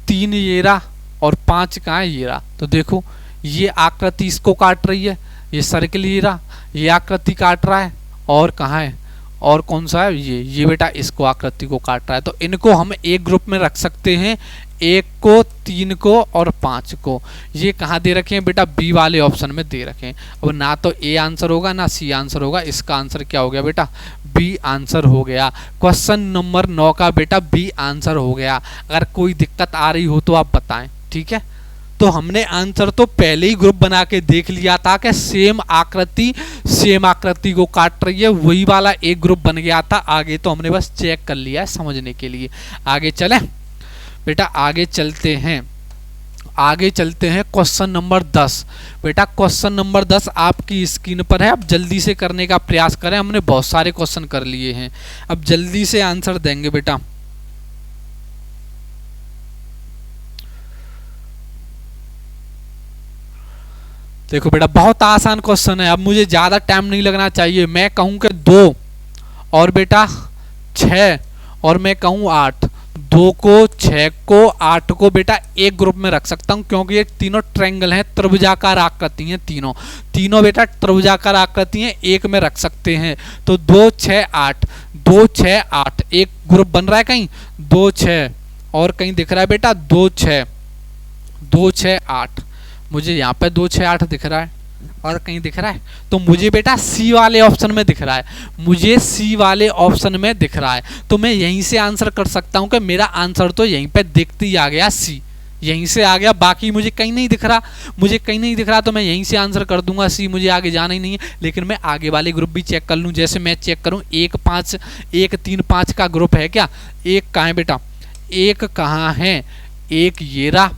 3 ये रहा, और 5 कहाँ है? ये रहा। तो देखो ये आकृति इसको काट रही है, ये सर्किल ये रहा, ये आकृति काट रहा है, और कहाँ है, और कौन सा है? ये बेटा इसको आकृति को काट रहा है। तो इनको हम एक ग्रुप में रख सकते हैं, 1 को, 3 को और 5 को। ये कहाँ दे रखे हैं बेटा? बी वाले ऑप्शन में दे रखे हैं। अब ना तो ए आंसर होगा ना सी आंसर होगा, इसका आंसर क्या हो गया बेटा? बी आंसर हो गया। क्वेश्चन नंबर 9 का बेटा बी आंसर हो गया। अगर कोई दिक्कत आ रही हो तो आप बताएं, ठीक है। तो हमने आंसर तो पहले ही ग्रुप बना के देख लिया था कि सेम आकृति को काट रही है, वही वाला एक ग्रुप बन गया था। आगे तो हमने बस चेक कर लिया है समझने के लिए। आगे चलें बेटा, आगे चलते हैं, आगे चलते हैं क्वेश्चन नंबर 10। बेटा क्वेश्चन नंबर 10 आपकी स्क्रीन पर है, अब जल्दी से करने का प्रयास करें। हमने बहुत सारे क्वेश्चन कर लिए हैं, अब जल्दी से आंसर देंगे बेटा। देखो बेटा बहुत आसान क्वेश्चन है, अब मुझे ज़्यादा टाइम नहीं लगना चाहिए। मैं कहूँ कि 2 और बेटा 6 और मैं कहूँ 8, 2 को, 6 को, 8 को बेटा एक ग्रुप में रख सकता हूँ, क्योंकि ये तीनों ट्रायंगल हैं, त्रिभुजाकार आकृति हैं, तीनों बेटा त्रिभुजाकार आकृति हैं, एक में रख सकते हैं। तो 2 6 8, 2 6 8 एक ग्रुप बन रहा है, कहीं 2 6 और कहीं दिख रहा है बेटा 2 6 8, मुझे यहाँ पे 2 6 8 दिख रहा है, और कहीं दिख रहा है? तो मुझे बेटा सी वाले ऑप्शन में दिख रहा है, मुझे सी वाले ऑप्शन में दिख रहा है। तो मैं यहीं से आंसर कर सकता हूँ कि मेरा आंसर तो यहीं पे दिखते ही आ गया, सी यहीं से आ गया। बाकी मुझे कहीं नहीं दिख रहा, तो मैं यहीं से आंसर कर दूंगा सी, मुझे आगे जाना ही नहीं है। लेकिन मैं आगे वाले ग्रुप भी चेक कर लूँ, जैसे मैं चेक करूँ 1 3 5 का ग्रुप है क्या? 1 कहाँ है बेटा? 1 कहाँ है? 1 ये रहा,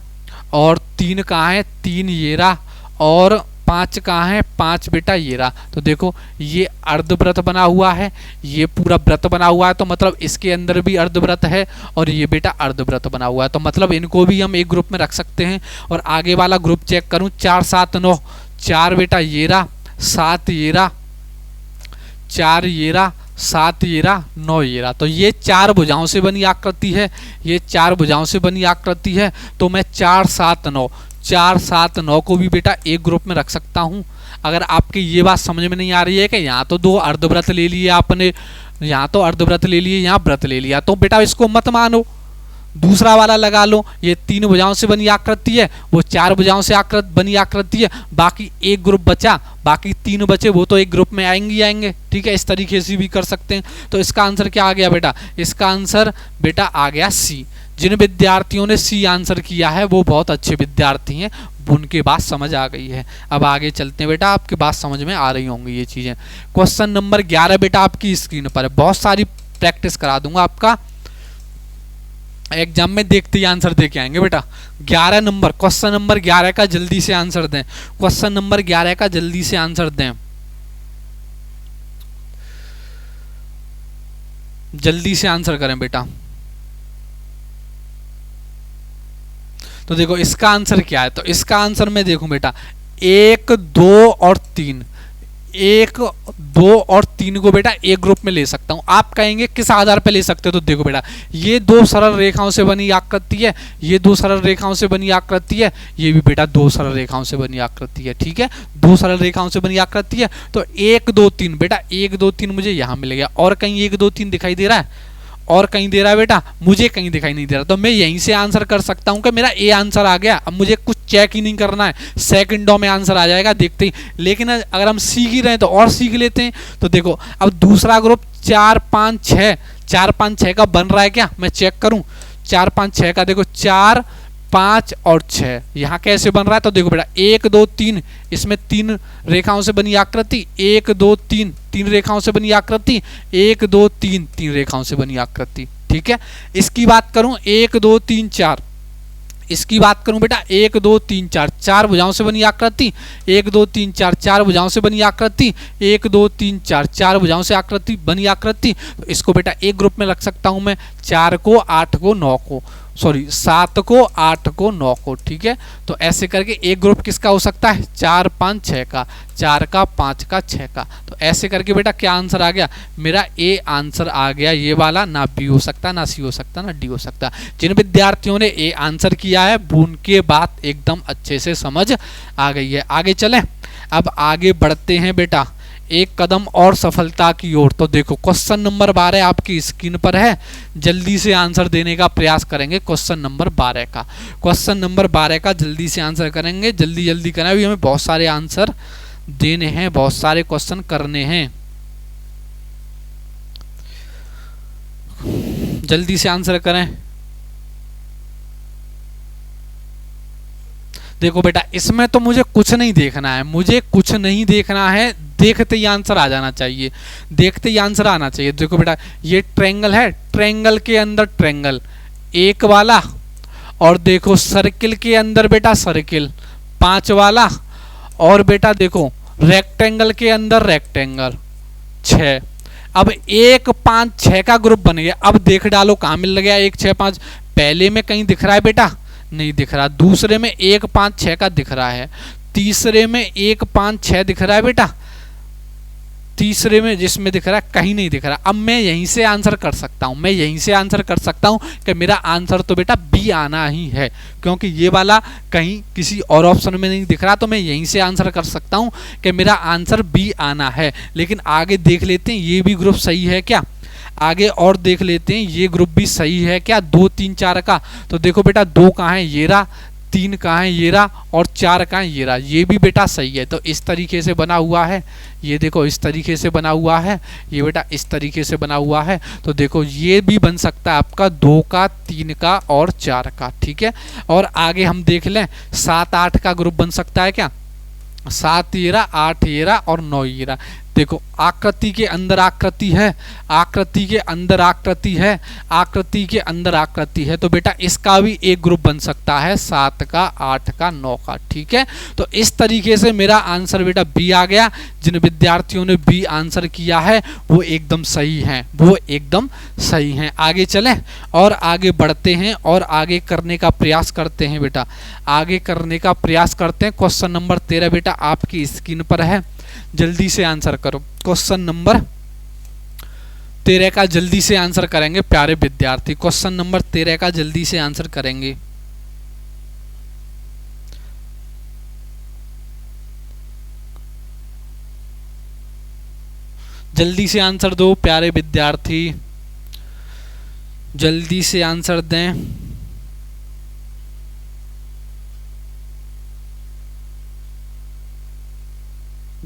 और 3 कहाँ है? 3 ये रहा, और 5 कहाँ है? 5 बेटा ये रहा। तो देखो ये अर्धवृत्त बना हुआ है, ये पूरा वृत्त बना हुआ है, तो मतलब इसके अंदर भी अर्धवृत्त है, और ये बेटा अर्धवृत्त बना हुआ है, तो मतलब इनको भी हम एक ग्रुप में रख सकते हैं। और आगे वाला ग्रुप चेक करूँ 4 7 9, 4 बेटा ये रहा, 7 ये रहा, 4 ये रहा, 7 ये रहा, 9 ये रहा। तो ये 4 भुजाओं से बनी आकृति है, ये 4 भुजाओं से बनी आकृति है। तो मैं 4 7 9 को भी बेटा एक ग्रुप में रख सकता हूँ। अगर आपकी ये बात समझ में नहीं आ रही है कि यहाँ तो 2 अर्धवृत्त ले लिए आपने, यहाँ तो अर्धवृत्त ले लिए, यहाँ वृत्त ले लिया, तो बेटा इसको मत मानो, दूसरा वाला लगा लो। ये 3 भुजाओं से बनी आकृति है, वो 4 भुजाओं से बनी आकृति है, बाकी एक ग्रुप बचा, बाकी 3 बचे, वो तो एक ग्रुप में आएंगे। ठीक है, इस तरीके से भी कर सकते हैं। तो इसका आंसर क्या आ गया बेटा? इसका आंसर बेटा आ गया सी। जिन विद्यार्थियों ने सी आंसर किया है वो बहुत अच्छे विद्यार्थी हैं, उनकी बात समझ आ गई है। अब आगे चलते हैं बेटा, आपकी बात समझ में आ रही होंगी ये चीज़ें। क्वेश्चन नंबर 11 बेटा आपकी स्क्रीन पर है, बहुत सारी प्रैक्टिस करा दूंगा आपका, एग्जाम में देखते ही आंसर दे के आएंगे बेटा। 11 नंबर, क्वेश्चन नंबर 11 का जल्दी से आंसर दें, क्वेश्चन नंबर 11 का जल्दी से आंसर दें, जल्दी से आंसर करें बेटा। तो देखो इसका आंसर क्या है, तो इसका आंसर मैं देखूं बेटा 1, 2 और 3, 1, 2 और 3 को बेटा एक ग्रुप में ले सकता हूं। आप कहेंगे किस आधार पे ले सकते हो, तो देखो बेटा ये दो सरल रेखाओं से बनी आकृति है, ये दो सरल रेखाओं से बनी आकृति है, ये भी बेटा दो सरल रेखाओं से बनी आकृति है, ठीक है, दो सरल रेखाओं से बनी आकृति है। तो 1, 2, 3 बेटा 1, 2, 3 मुझे यहां मिल गया, और कहीं 1, 2, 3 दिखाई दे रहा है, और कहीं दे रहा है बेटा, मुझे कहीं दिखाई नहीं दे रहा। तो मैं यहीं से आंसर कर सकता हूं कि मेरा ए आंसर आ गया। अब मुझे कुछ चेक ही नहीं करना है, सेकंडों में आंसर आ जाएगा देखते ही। लेकिन अगर हम सीख ही रहे हैं तो और सीख लेते हैं। तो देखो अब दूसरा ग्रुप 4, 5, 6, 4, 5, 6 का बन रहा है क्या, मैं चेक करूं। 4, 5, 6 का देखो 4, 5 और 6 यहाँ कैसे बन रहा है, तो देखो बेटा 1, 2, 3, इसमें 3 रेखाओं से बनी आकृति, 1, 2, 3, 3 रेखाओं से बनी आकृति, 1, 2, 3, 3 रेखाओं से बनी आकृति, ठीक है। इसकी बात करूं 1, 2, 3, 4, इसकी बात करूं बेटा 1, 2, 3, 4, 4 भुजाओं से बनी आकृति, 1, 2, 3, 4, 4 भुजाओं से बनी आकृति, 1, 2, 3, 4, 4 भुजाओं से आकृति बनी आकृति। तो इसको बेटा एक ग्रुप में रख सकता हूं मैं, 4 को, 8 को, 9 को, सॉरी 7 को, 8 को, 9 को, ठीक है। तो ऐसे करके एक ग्रुप किसका हो सकता है, 4, 5, 6 का, 4 का, 5 का, 6 का। तो ऐसे करके बेटा क्या आंसर आ गया मेरा, ए आंसर आ गया ये वाला, ना बी हो सकता, ना सी हो सकता, ना डी हो सकता। जिन विद्यार्थियों ने ए आंसर किया है उनके बात एकदम अच्छे से समझ आ गई है। आगे चलें, अब आगे बढ़ते हैं बेटा एक कदम और सफलता की ओर। तो देखो क्वेश्चन नंबर 12 आपकी स्क्रीन पर है, जल्दी से आंसर देने का प्रयास करेंगे क्वेश्चन नंबर 12 का। क्वेश्चन नंबर 12 का जल्दी से आंसर करेंगे, जल्दी जल्दी करें, अभी हमें बहुत सारे आंसर देने हैं, बहुत सारे क्वेश्चन करने हैं, जल्दी से आंसर करें। देखो बेटा इसमें तो मुझे कुछ नहीं देखना है, मुझे कुछ नहीं देखना है, देखते ही आंसर आ जाना चाहिए, देखते ही आंसर आना चाहिए। देखो बेटा ये ट्रायंगल है, ट्रायंगल के अंदर ट्रायंगल एक वाला, और देखो सर्किल के अंदर बेटा सर्किल 5 वाला, और बेटा देखो रेक्टेंगल के अंदर रेक्टेंगल 6। अब 1, 5, 6 का ग्रुप बन गया। अब देख डालो कहाँ मिल गया 1, 6, 5, पहले में कहीं दिख रहा है बेटा, नहीं दिख रहा, दूसरे में 1, 5, 6 का दिख रहा है, तीसरे में 1, 5, 6 दिख रहा है बेटा, तीसरे में जिसमें दिख रहा है कहीं नहीं दिख रहा। अब मैं यहीं से आंसर कर सकता हूं, मैं यहीं से आंसर कर सकता हूं कि मेरा आंसर तो बेटा बी आना ही है, क्योंकि ये वाला कहीं किसी और ऑप्शन में नहीं दिख रहा, तो मैं यहीं से आंसर कर सकता हूं कि मेरा आंसर बी आना है। लेकिन आगे देख लेते हैं ये भी ग्रुप सही है क्या, आगे और देख लेते हैं ये ग्रुप भी सही है क्या, 2, 3, 4 का। तो देखो बेटा 2 कहाँ है, ये रहा, 3 कहाँ है, ये रहा, और 4 कहाँ है, ये रहा, ये भी बेटा सही है। तो इस तरीके से बना हुआ है, ये देखो इस तरीके से बना हुआ है, ये बेटा इस तरीके से बना हुआ है। तो देखो ये भी बन सकता है आपका 2 का, 3 का और 4 का, ठीक है। और आगे हम देख लें 7, 8 का ग्रुप बन सकता है क्या, 7 ये रहा, 8 ये रहा और 9 ये रहा। देखो आकृति के अंदर आकृति है, आकृति के अंदर आकृति है, आकृति के अंदर आकृति है, तो बेटा इसका भी एक ग्रुप बन सकता है 7 का, 8 का, 9 का, ठीक है। तो इस तरीके से मेरा आंसर बेटा बी आ गया। जिन विद्यार्थियों ने बी आंसर किया है वो एकदम सही हैं, वो एकदम सही हैं। आगे चलें और आगे बढ़ते हैं और आगे करने का प्रयास करते हैं बेटा, आगे करने का प्रयास करते हैं। क्वेश्चन नंबर 13 बेटा आपकी स्क्रीन पर है, जल्दी से आंसर करो। क्वेश्चन नंबर 13 का जल्दी से आंसर करेंगे प्यारे विद्यार्थी, क्वेश्चन नंबर 13 का जल्दी से आंसर करेंगे। जल्दी से आंसर दो प्यारे विद्यार्थी, जल्दी से आंसर दें।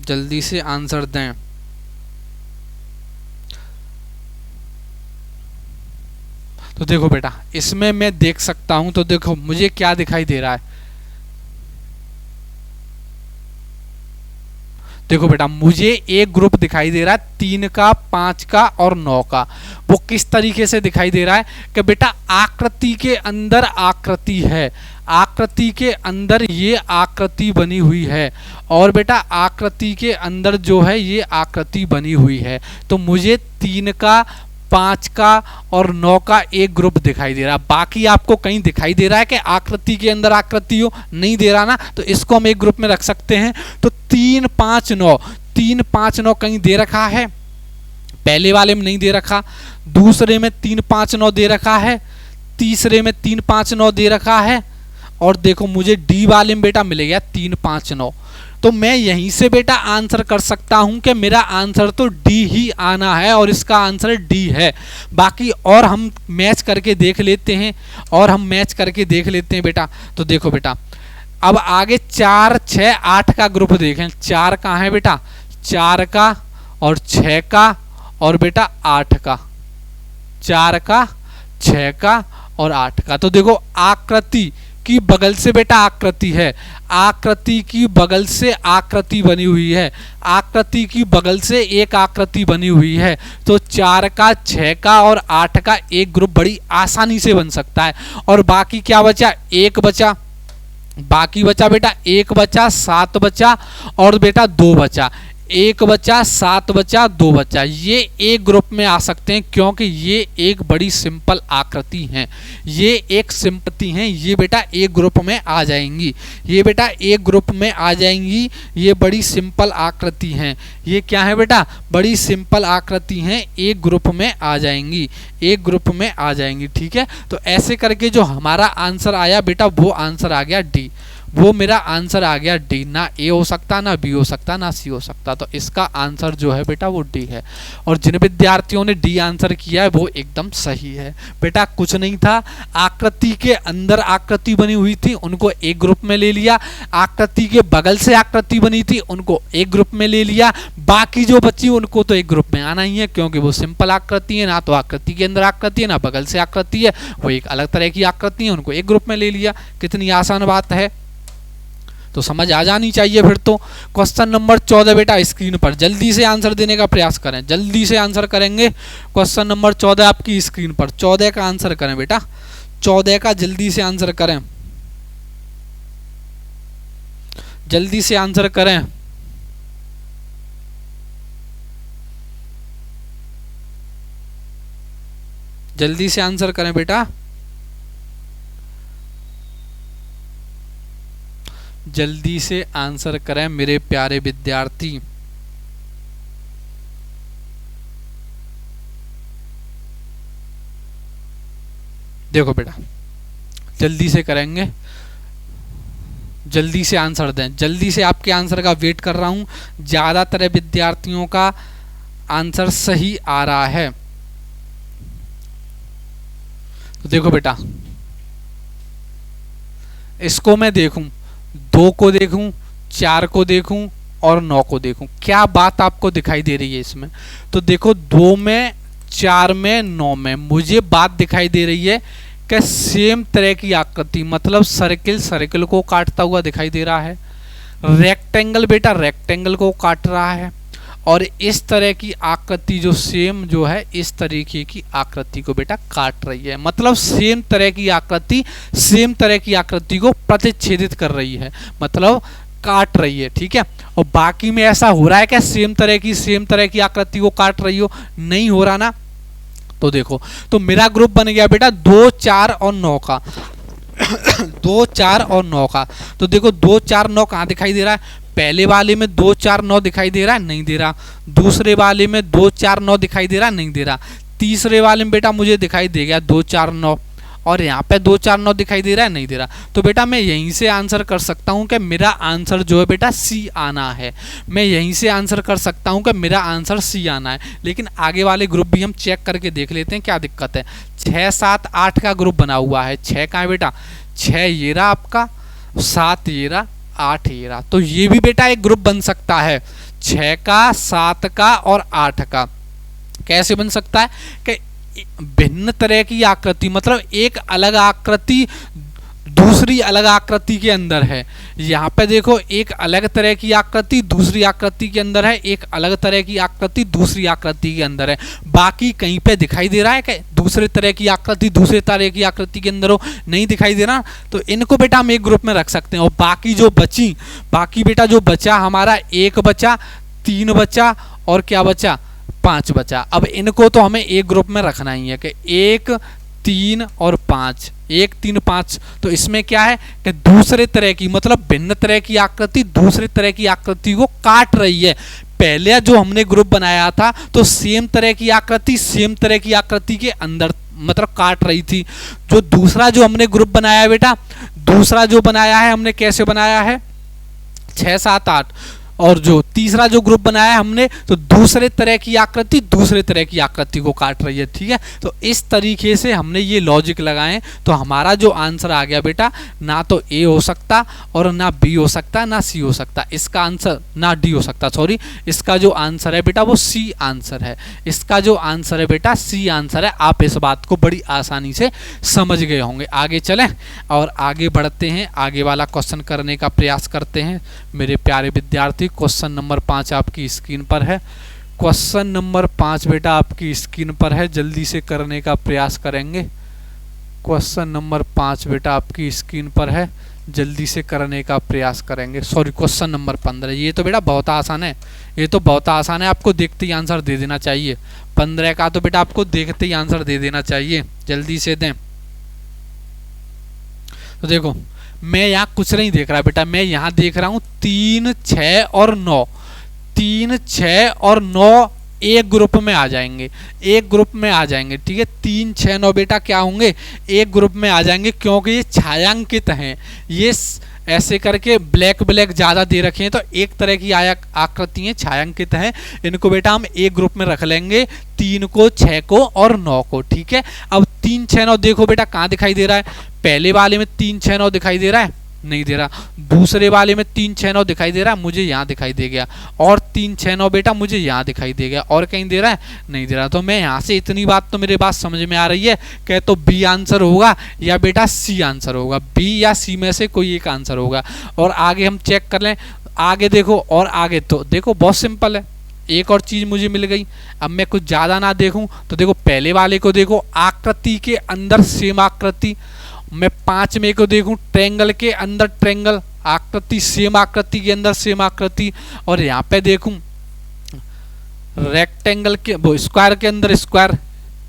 जल्दी से आंसर दें। तो देखो बेटा इसमें मैं देख सकता हूं, तो देखो मुझे क्या दिखाई दे रहा है, देखो बेटा मुझे एक ग्रुप दिखाई दे रहा है 3 का, 5 का और 9 का। वो किस तरीके से दिखाई दे रहा है कि बेटा आकृति के अंदर आकृति है, आकृति के अंदर ये आकृति बनी हुई है और बेटा आकृति के अंदर जो है ये आकृति बनी हुई है। तो मुझे 3 का, 5 का और 9 का एक ग्रुप दिखाई दे रहा है। बाकी आपको कहीं दिखाई दे रहा है कि आकृति के अंदर आकृति हो, नहीं दे रहा ना, तो इसको हम एक ग्रुप में रख सकते हैं। तो 3, 5, 9, 3, 5, 9 कहीं दे रखा है, पहले वाले में नहीं दे रखा, दूसरे में 3, 5, 9 दे रखा है, तीसरे में 3, 5, 9 दे रखा है और देखो मुझे डी वाले में बेटा मिल गया 3, 5, 9। तो मैं यहीं से बेटा आंसर कर सकता हूं कि मेरा आंसर तो डी ही आना है और इसका आंसर डी है। बाकी और हम मैच करके देख लेते हैं, और हम मैच करके देख लेते हैं बेटा। तो देखो बेटा अब आगे 4, 6, 8 का ग्रुप देखें। 4 कहाँ है बेटा, 4 का और 6 का और बेटा 8 का, 4 का, 6 का और 8 का। तो देखो आकृति की बगल से बेटा आकृति है, आकृति की बगल से आकृति बनी हुई है, आकृति की बगल से एक आकृति बनी हुई है। तो 4 का, 6 का और 8 का एक ग्रुप बड़ी आसानी से बन सकता है। और बाकी क्या बचा, एक बचा, बाकी बचा बेटा 1 बचा, 7 बचा और बेटा 2 बचा। 1 बचा, 7 बचा, 2 बचा, ये एक ग्रुप में आ सकते हैं क्योंकि ये एक बड़ी सिंपल आकृति है, ये एक सिंपति है, ये बेटा एक ग्रुप में आ जाएंगी, ये बेटा एक ग्रुप में आ जाएंगी। ये बड़ी सिंपल आकृति हैं, ये क्या है बेटा, बड़ी सिंपल आकृति हैं, एक ग्रुप में आ जाएंगी, एक ग्रुप में आ जाएंगी। ठीक है, तो ऐसे करके जो हमारा आंसर आया बेटा वो आंसर आ गया डी, वो मेरा आंसर आ गया डी। ना ए हो सकता, ना बी हो सकता, ना सी हो सकता। तो इसका आंसर जो है बेटा वो डी है। और जिन विद्यार्थियों ने डी आंसर किया है वो एकदम सही है बेटा। कुछ नहीं था, आकृति के अंदर आकृति बनी हुई थी, उनको एक ग्रुप में ले लिया, आकृति के बगल से आकृति बनी थी, उनको एक ग्रुप में ले लिया, बाकी जो बची उनको तो एक ग्रुप में आना ही है क्योंकि वो सिंपल आकृति है, ना तो आकृति के अंदर आकृति है, ना बगल से आकृति है, वो एक अलग तरह की आकृति है, उनको एक ग्रुप में ले लिया। कितनी आसान बात है, तो समझ आ जानी चाहिए। फिर तो क्वेश्चन नंबर 14 बेटा स्क्रीन पर जल्दी से आंसर देने का प्रयास करें, जल्दी से आंसर करेंगे। क्वेश्चन नंबर 14 आपकी स्क्रीन पर, 14 का आंसर करें बेटा, 14 का जल्दी से आंसर करें, जल्दी से आंसर करें। जल्दी से आंसर करें बेटा, जल्दी से आंसर करें मेरे प्यारे विद्यार्थी। देखो बेटा जल्दी से करेंगे, जल्दी से आंसर दें, जल्दी से आपके आंसर का वेट कर रहा हूं। ज्यादातर विद्यार्थियों का आंसर सही आ रहा है। तो देखो बेटा इसको मैं देखूं, 2 को देखूं, 4 को देखूं और 9 को देखूं, क्या बात आपको दिखाई दे रही है इसमें। तो देखो 2 में, 4 में, 9 में मुझे बात दिखाई दे रही है कि सेम तरह की आकृति, मतलब सर्किल सर्किल को काटता हुआ दिखाई दे रहा है, रेक्टेंगल बेटा रेक्टेंगल को काट रहा है, और इस तरह की आकृति जो सेम जो है इस तरीके की आकृति को बेटा काट रही है। मतलब सेम तरह की आकृति सेम तरह की आकृति को प्रतिच्छेदित कर रही है, मतलब काट रही है। ठीक है, और बाकी में ऐसा हो रहा है कि सेम तरह की आकृति को काट रही हो, नहीं हो रहा ना। तो देखो तो मेरा ग्रुप बन गया बेटा 2, 4 और 9 का 2, 4 और 9 का। तो देखो 2, 4, 9 कहाँ दिखाई दे रहा है, पहले वाले में 2, 4, 9 दिखाई दे रहा है, नहीं दे रहा। दूसरे वाले में 2, 4, 9 दिखाई दे रहा है, नहीं दे रहा। तीसरे वाले में बेटा मुझे दिखाई दे गया 2, 4, 9, और यहाँ पे 2, 4, 9 दिखाई दे रहा है, नहीं दे रहा। तो बेटा मैं यहीं से आंसर कर सकता हूँ कि मेरा आंसर जो है बेटा सी आना है। मैं यहीं से आंसर कर सकता हूँ कि मेरा आंसर सी आना है। लेकिन आगे वाले ग्रुप भी हम चेक करके देख लेते हैं क्या दिक्कत है। 6, 7, 8 का ग्रुप बना हुआ है। 6 का है बेटा, 6 ये रहा आपका, 7 ये रहा, 8 ये रहा। तो ये भी बेटा एक ग्रुप बन सकता है, 6 का, 7 का और 8 का। कैसे बन सकता है कि भिन्न तरह की आकृति, मतलब एक अलग आकृति दूसरी अलग आकृति के अंदर है। यहाँ पे देखो एक अलग तरह की आकृति दूसरी आकृति के अंदर है, एक अलग तरह की आकृति दूसरी आकृति के अंदर है। बाकी कहीं पे दिखाई दे रहा है कि दूसरे तरह की आकृति दूसरे तरह की आकृति के अंदर हो? नहीं दिखाई दे रहा। तो इनको बेटा हम एक ग्रुप में रख सकते हैं। और बाकी जो बची, बाकी बेटा जो बचा हमारा, एक बचा, तीन बचा और क्या बचा, पांच बचा। अब इनको तो हमें एक ग्रुप में रखना ही है कि एक, तीन और पांच, एक, तीन, पांच। तो इसमें क्या है कि दूसरे तरह की, मतलब भिन्न तरह की आकृति दूसरे तरह की आकृति को काट रही है। पहले जो हमने ग्रुप बनाया था तो सेम तरह की आकृति सेम तरह की आकृति के अंदर मतलब काट रही थी। जो दूसरा जो हमने ग्रुप बनाया है बेटा, दूसरा जो बनाया है हमने कैसे बनाया है, 6, 7, 8। और जो तीसरा जो ग्रुप बनाया है हमने, तो दूसरे तरह की आकृति दूसरे तरह की आकृति को काट रही है। ठीक है, तो इस तरीके से हमने ये लॉजिक लगाए। तो हमारा जो आंसर आ गया बेटा, ना तो ए हो सकता और ना बी हो सकता ना सी हो सकता, इसका आंसर ना डी हो सकता, सॉरी, इसका जो आंसर है बेटा वो सी आंसर है। इसका जो आंसर है बेटा सी आंसर है। आप इस बात को बड़ी आसानी से समझ गए होंगे। आगे चलें और आगे बढ़ते हैं, आगे वाला क्वेश्चन करने का प्रयास करते हैं मेरे प्यारे विद्यार्थी। क्वेश्चन नंबर 5 आपकी स्क्रीन पर है। क्वेश्चन नंबर 5 बेटा आपकी स्क्रीन पर है, जल्दी से करने का प्रयास करेंगे। क्वेश्चन नंबर 5 बेटा आपकी स्क्रीन पर है, जल्दी से करने का प्रयास करेंगे। Sorry, question number 15। ये तो बेटा बहुत आसान है, ये तो बहुत आसान है, आपको देखते ही आंसर दे देना चाहिए। 15 का तो बेटा आपको देखते ही आंसर दे देना चाहिए, जल्दी से दें। तो देखो मैं यहाँ कुछ नहीं देख रहा बेटा, मैं यहाँ देख रहा हूँ 3, 6 और 9। 3, 6 और 9 एक ग्रुप में आ जाएंगे, एक ग्रुप में आ जाएंगे। ठीक है, 3, 6, 9 बेटा क्या होंगे, एक ग्रुप में आ जाएंगे, क्योंकि ये छायांकित हैं। ये ऐसे करके ब्लैक ब्लैक ज़्यादा दे रखे हैं, तो एक तरह की आकृतियाँ छायांकित हैं। इनको बेटा हम एक ग्रुप में रख लेंगे, 3 को, 6 को और 9 को। ठीक है, अब 3, 6, 9 देखो बेटा कहाँ दिखाई दे रहा है। पहले वाले में 3, 6, 9 दिखाई दे रहा है, नहीं दे रहा। दूसरे वाले में 3, 6, 9 दिखाई दे रहा है, मुझे यहाँ दिखाई दे गया। और 3, 6, 9 बेटा मुझे यहाँ दिखाई दे गया। और कहीं दे रहा है, नहीं दे रहा। तो मैं यहाँ से इतनी बात तो मेरे बात समझ में आ रही है कि तो बी आंसर होगा या बेटा सी आंसर होगा, बी या सी में से कोई एक आंसर होगा। और आगे हम चेक कर लें, आगे देखो, और आगे तो देखो बहुत सिंपल है। एक और चीज़ मुझे मिल गई। अब मैं कुछ ज़्यादा ना देखूं तो देखो पहले वाले को देखो, आकृति के अंदर सेम आकृति। मैं 5 में को देखूं, ट्रेंगल के अंदर ट्रेंगल, आकृति सेम आकृति के अंदर सेम आकृति। और यहाँ पे देखूं रेक्टेंगल के, वो स्क्वायर के अंदर स्क्वायर।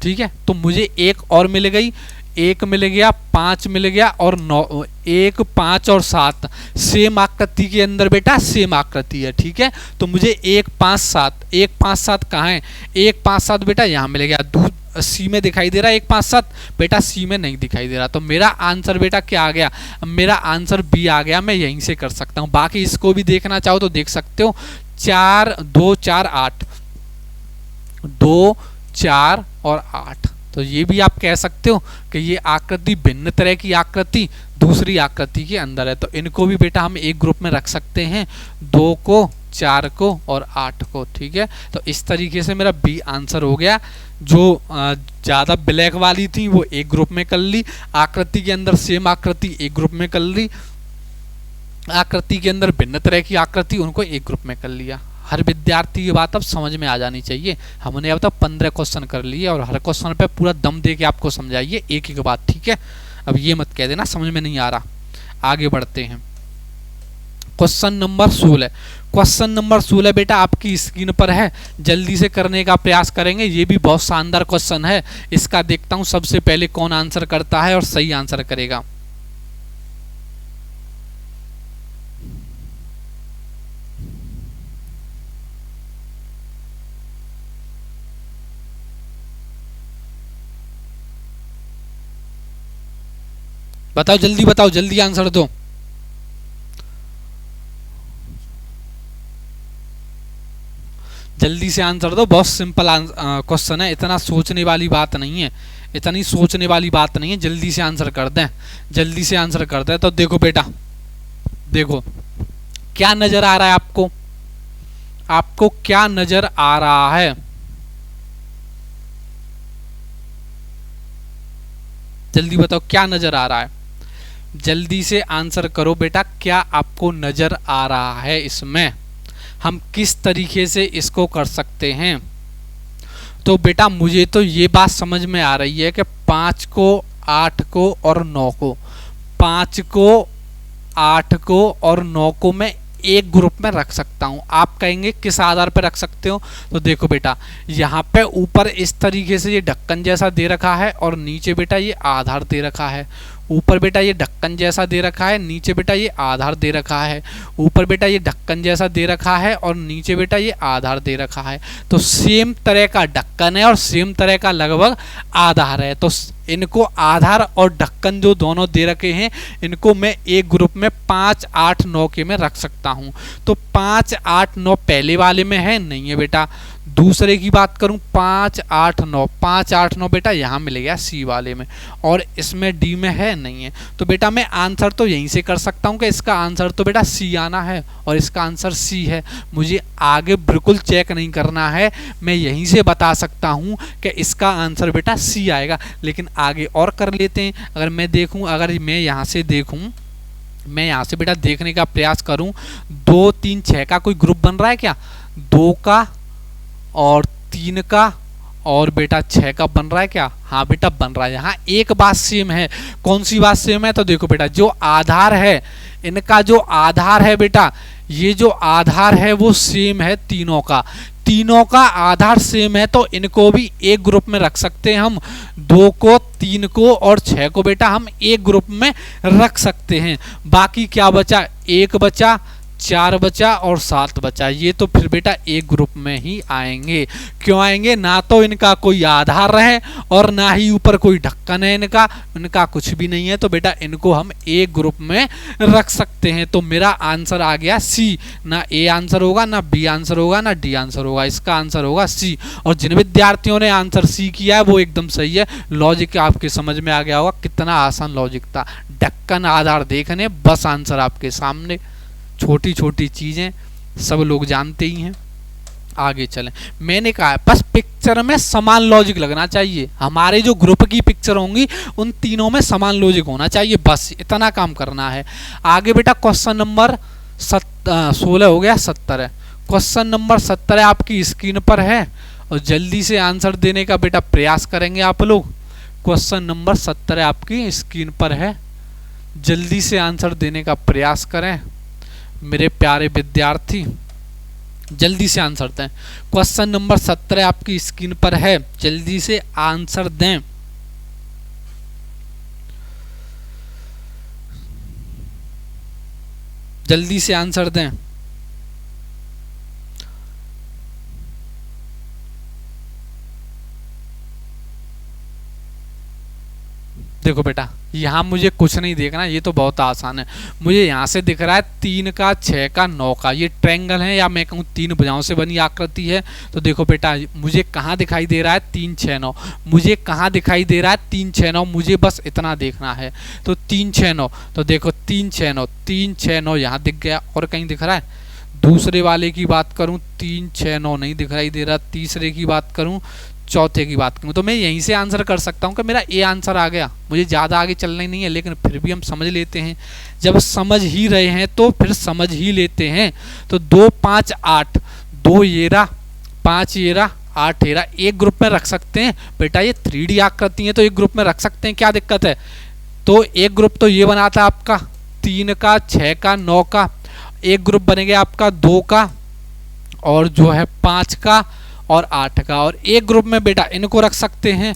ठीक है, तो मुझे एक और मिल गई, एक मिल गया, 5 मिल गया और 9, 1, 5 और 7 सेम आकृति के अंदर बेटा सेम आकृति है। ठीक है, तो मुझे 1, 5, 7, 1, 5, 7 कहाँ है, 1, 5, 7 बेटा यहाँ मिल गया। सी में दिखाई दे रहा है 1, 5, 7 बेटा, सी में नहीं दिखाई दे रहा। तो मेरा आंसर बेटा क्या आ गया, मेरा आंसर बी आ गया। मैं यहीं से कर सकता हूँ, बाकी इसको भी देखना चाहो तो देख सकते हो। 4, 2, 4, 8, 2, 4 और 8। तो ये भी आप कह सकते हो कि ये आकृति भिन्न तरह की आकृति दूसरी आकृति के अंदर है। तो इनको भी बेटा हम एक ग्रुप में रख सकते हैं, 2 को, 4 को और 8 को। ठीक है, तो इस तरीके से मेरा बी आंसर हो गया। जो ज़्यादा ब्लैक वाली थी वो एक ग्रुप में कर ली, आकृति के अंदर सेम आकृति एक ग्रुप में कर ली, आकृति के अंदर भिन्न तरह की आकृति उनको एक ग्रुप में कर लिया। हर विद्यार्थी की बात अब समझ में आ जानी चाहिए। हमने अब तक 15 क्वेश्चन कर लिए और हर क्वेश्चन पे पूरा दम दे के आपको समझाइए एक एक बात। ठीक है, अब ये मत कह देना समझ में नहीं आ रहा। आगे बढ़ते हैं, क्वेश्चन नंबर 16। क्वेश्चन नंबर 16 बेटा आपकी स्क्रीन पर है, जल्दी से करने का प्रयास करेंगे। ये भी बहुत शानदार क्वेश्चन है। इसका देखता हूं सबसे पहले कौन आंसर करता है और सही आंसर करेगा। बताओ जल्दी, बताओ जल्दी आंसर दो। जल्दी से आंसर दो, बहुत सिंपल क्वेश्चन है, इतना सोचने वाली बात नहीं है, इतनी सोचने वाली बात नहीं है। जल्दी से आंसर कर दें, जल्दी से आंसर कर दें। तो देखो बेटा, देखो क्या नजर आ रहा है आपको, आपको क्या नजर आ रहा है, जल्दी बताओ क्या नजर आ रहा है। जल्दी से आंसर करो बेटा, क्या आपको नजर आ रहा है इसमें हम किस तरीके से इसको कर सकते हैं? तो बेटा मुझे तो ये बात समझ में आ रही है कि 5 को 8 को और 9 को, 5 को 8 को और 9 को मैं एक ग्रुप में रख सकता हूं। आप कहेंगे किस आधार पर रख सकते हो? तो देखो बेटा, यहाँ पे ऊपर इस तरीके से ये ढक्कन जैसा दे रखा है और नीचे बेटा ये आधार दे रखा है। ऊपर बेटा ये ढक्कन जैसा दे रखा है, नीचे बेटा ये आधार दे रखा है। ऊपर बेटा ये ढक्कन जैसा दे रखा है और नीचे बेटा ये आधार दे रखा है। तो सेम तरह का ढक्कन है और सेम तरह का लगभग आधार है। तो इनको आधार और ढक्कन जो दोनों दे रखे हैं, इनको मैं एक ग्रुप में 5, 8, 9 के में रख सकता हूं। तो 5, 8, 9 पहले वाले में है, नहीं है बेटा। दूसरे की बात करूं 5, 8, 9, 5, 8, 9 बेटा यहाँ मिल गया सी वाले में, और इसमें डी में है, नहीं है। तो बेटा मैं आंसर तो यहीं से कर सकता हूं कि इसका आंसर तो बेटा सी आना है और इसका आंसर सी है। मुझे आगे बिल्कुल चेक नहीं करना है, मैं यहीं से बता सकता हूं कि इसका आंसर बेटा सी आएगा। लेकिन आगे और कर लेते हैं। अगर मैं देखूं, अगर मैं यहाँ से देखूं, मैं यहाँ से बेटा देखने का प्रयास करूं, 2, 3, 6 का कोई ग्रुप बन रहा है क्या? 2 का और 3 का और बेटा 6 का बन रहा है क्या? हाँ बेटा बन रहा है। यहाँ एक बात सेम है। कौन सी बात सेम है? तो देखो बेटा, जो आधार है, इनका जो आधार है बेटा, ये जो आधार है वो सेम है तीनों का। तीनों का आधार सेम है, तो इनको भी एक ग्रुप में रख सकते हैं हम। 2 को, 3 को और 6 को बेटा हम एक ग्रुप में रख सकते हैं। बाकी क्या बचा? 1 बचा, 4 बचा और 7 बचा। ये तो फिर बेटा एक ग्रुप में ही आएंगे। क्यों आएंगे? ना तो इनका कोई आधार है और ना ही ऊपर कोई ढक्कन है, इनका कुछ भी नहीं है। तो बेटा इनको हम एक ग्रुप में रख सकते हैं। तो मेरा आंसर आ गया सी। ना ए आंसर होगा, ना बी आंसर होगा, ना डी आंसर होगा। इसका आंसर होगा सी। और जिन विद्यार्थियों ने आंसर सी किया है वो एकदम सही है। लॉजिक आपके समझ में आ गया होगा, कितना आसान लॉजिक था। ढक्कन, आधार देखने, बस आंसर आपके सामने। छोटी छोटी चीजें सब लोग जानते ही हैं। आगे चलें। मैंने कहा बस पिक्चर में समान लॉजिक लगना चाहिए। हमारे जो ग्रुप की पिक्चर होंगी उन तीनों में समान लॉजिक होना चाहिए, बस इतना काम करना है। आगे बेटा क्वेश्चन नंबर 16 हो गया, 70 है। क्वेश्चन नंबर 70 आपकी स्क्रीन पर है और जल्दी से आंसर देने का बेटा प्रयास करेंगे आप लोग। क्वेश्चन नंबर 70 आपकी स्क्रीन पर है, जल्दी से आंसर देने का प्रयास करें मेरे प्यारे विद्यार्थी, जल्दी से आंसर दें। क्वेश्चन नंबर 70 आपकी स्क्रीन पर है, जल्दी से आंसर दें। जल्दी से आंसर दें। देखो बेटा, यहाँ मुझे कुछ नहीं देखना, ये तो बहुत आसान है। मुझे यहाँ से दिख रहा है 3 का, 6 का, 9 का। ये ट्रायंगल है या मैं कहूँ 3 भुजाओं से बनी आकृति है। तो देखो बेटा, मुझे कहाँ दिखाई दे रहा है? 3, 6, 9। मुझे कहाँ दिखाई दे रहा है? 3, 6, 9। मुझे बस इतना देखना है। तो 3, 6, 9। तो देखो 3, 6, 9, 3, 6, 9 यहाँ दिख गया। और कहीं दिख रहा है? दूसरे वाले की बात करूँ 3, 6, 9 नहीं दिखाई दे रहा। तीसरे की बात करूँ, चौथे की बात करूँ, तो मैं यहीं से आंसर कर सकता हूँ कि मेरा ए आंसर आ गया। मुझे ज़्यादा आगे चलना ही नहीं है, लेकिन फिर भी हम समझ लेते हैं। जब समझ ही रहे हैं तो फिर समझ ही लेते हैं। तो 2, 5, 8, 2 ये रहा, 5 ये रहा, 8 ये रहा, एक ग्रुप में रख सकते हैं। बेटा ये 3D आकृति है तो एक ग्रुप में रख सकते हैं, क्या दिक्कत है? तो एक ग्रुप तो ये बना था आपका 3 का, 6 का, 9 का। एक ग्रुप बनेगा आपका 2 का और जो है 5 का और 8 का। और एक ग्रुप में बेटा इनको रख सकते हैं।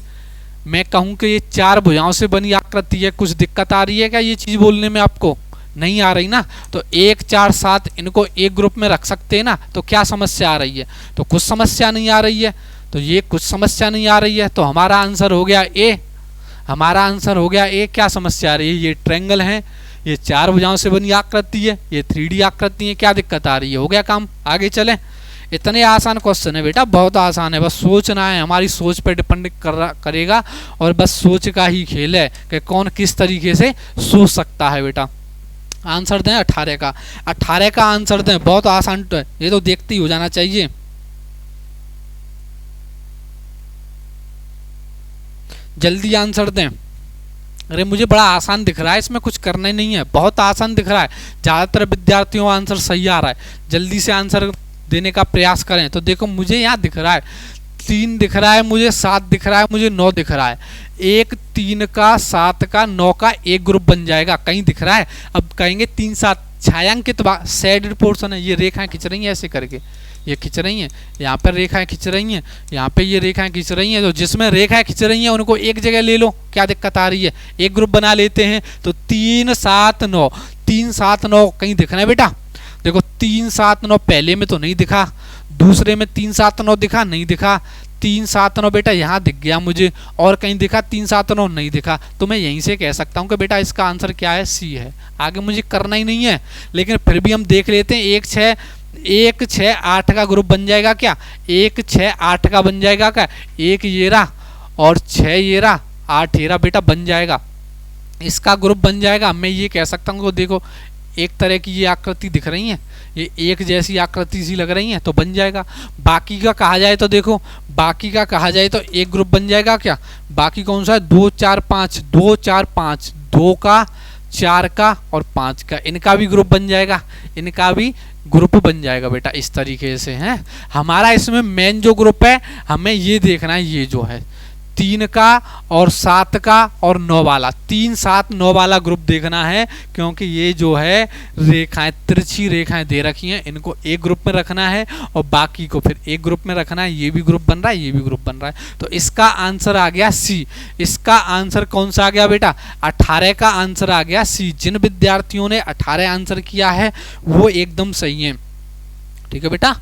मैं कहूँ कि ये 4 भुजाओं से बनी आकृति है। कुछ दिक्कत आ रही है क्या ये चीज़ बोलने में? आपको नहीं आ रही ना? तो 1, 4, 7 इनको एक ग्रुप में रख सकते हैं ना। तो क्या समस्या आ रही है? तो कुछ समस्या नहीं आ रही है। तो ये कुछ समस्या नहीं आ रही है, तो हमारा आंसर हो गया ए। हमारा आंसर हो गया ए। क्या समस्या आ रही है? ये ट्रायंगल है, ये 4 भुजाओं से बनी आकृति है, ये 3D आकृति है। क्या दिक्कत आ रही है? हो गया काम। आगे चलें। इतने आसान क्वेश्चन है बेटा, बहुत आसान है। बस सोचना है, हमारी सोच पर डिपेंड करेगा और बस सोच का ही खेल है कि कौन किस तरीके से सोच सकता है। बेटा आंसर दें 18 का। 18 का आंसर दें, बहुत आसान तो है, ये तो देखते ही हो जाना चाहिए। जल्दी आंसर दें। अरे मुझे बड़ा आसान दिख रहा है, इसमें कुछ करना ही नहीं है, बहुत आसान दिख रहा है। ज़्यादातर विद्यार्थियों का आंसर सही आ रहा है। जल्दी से आंसर देने का प्रयास करें। तो देखो मुझे यहाँ दिख रहा है 3 दिख रहा है, मुझे 7 दिख रहा है, मुझे 9 दिख रहा है। 1 3 का 7 का 9 का एक ग्रुप बन जाएगा, कहीं दिख रहा है। अब कहेंगे 3 7 छायांकित शेडेड पोर्शन है, ये रेखाएं खिंच रही हैं ऐसे करके, ये खिंच रही हैं, यहाँ पर रेखाएं खिंच रही हैं, यहाँ पे ये रेखाएं खिंच रही हैं। तो जिसमें रेखाएं खिंच रही हैं उनको एक जगह ले लो, क्या दिक्कत आ रही है, एक ग्रुप बना लेते हैं। तो 3 7 9, 3 7 9 कहीं दिखना है बेटा। देखो 3 7 9 पहले में तो नहीं दिखा, दूसरे में 3 7 9 दिखा, नहीं दिखा। 3 7 9 बेटा यहाँ दिख गया मुझे, और कहीं दिखा 3 7 9 नहीं दिखा। तो मैं यहीं से कह सकता हूँ कि बेटा इसका आंसर क्या है, सी है। आगे मुझे करना ही नहीं है, लेकिन फिर भी हम देख लेते हैं। 1 6 8 का ग्रुप बन जाएगा क्या, 1 6 8 का बन जाएगा क्या, 1 ये रहा और 6 ये रहा, 8 ये रहा बेटा, बन जाएगा, इसका ग्रुप बन जाएगा। मैं ये कह सकता हूँ, देखो एक तरह की ये आकृति दिख रही है, ये एक जैसी आकृति सी लग रही है, तो बन जाएगा। बाकी का कहा जाए तो देखो, बाकी का कहा जाए तो एक ग्रुप बन जाएगा क्या, बाकी कौन सा है, 2 4 5, 2 4 5, 2 का 4 का और 5 का, इनका भी ग्रुप बन जाएगा, इनका भी ग्रुप बन जाएगा बेटा। इस तरीके से है हमारा इसमें मेन जो ग्रुप है, हमें ये देखना है, ये जो है 3 का और 7 का और 9 वाला, 3 7 9 वाला ग्रुप देखना है, क्योंकि ये जो है रेखाएं, तिरछी रेखाएं दे रखी हैं, इनको एक ग्रुप में रखना है और बाकी को फिर एक ग्रुप में रखना है। ये भी ग्रुप बन रहा है, ये भी ग्रुप बन रहा है। तो इसका आंसर आ गया सी। इसका आंसर कौन सा आ गया बेटा, 18 का आंसर आ गया सी। जिन विद्यार्थियों ने 18 आंसर किया है वो एकदम सही है, ठीक है बेटा।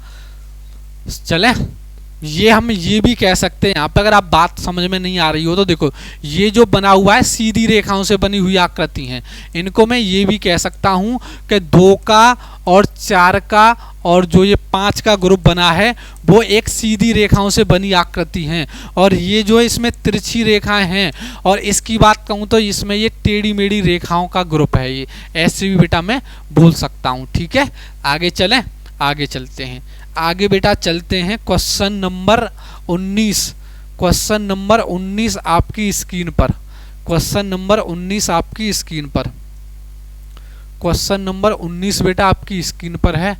चले, ये हम ये भी कह सकते हैं, यहाँ पर अगर आप बात समझ में नहीं आ रही हो तो देखो, ये जो बना हुआ है सीधी रेखाओं से बनी हुई आकृति हैं, इनको मैं ये भी कह सकता हूँ कि 2 का और 4 का और जो ये 5 का ग्रुप बना है वो एक सीधी रेखाओं से बनी आकृति हैं, और ये जो है इसमें तिरछी रेखाएं हैं, और इसकी बात कहूँ तो इसमें ये टेढ़ी मेढ़ी रेखाओं का ग्रुप है। ये ऐसे भी बेटा मैं बोल सकता हूँ, ठीक है। आगे चलें, आगे चलते हैं, आगे बेटा चलते हैं क्वेश्चन नंबर 19। क्वेश्चन नंबर 19 आपकी स्क्रीन पर, क्वेश्चन नंबर 19 आपकी स्क्रीन पर, क्वेश्चन नंबर 19 बेटा आपकी स्क्रीन पर है।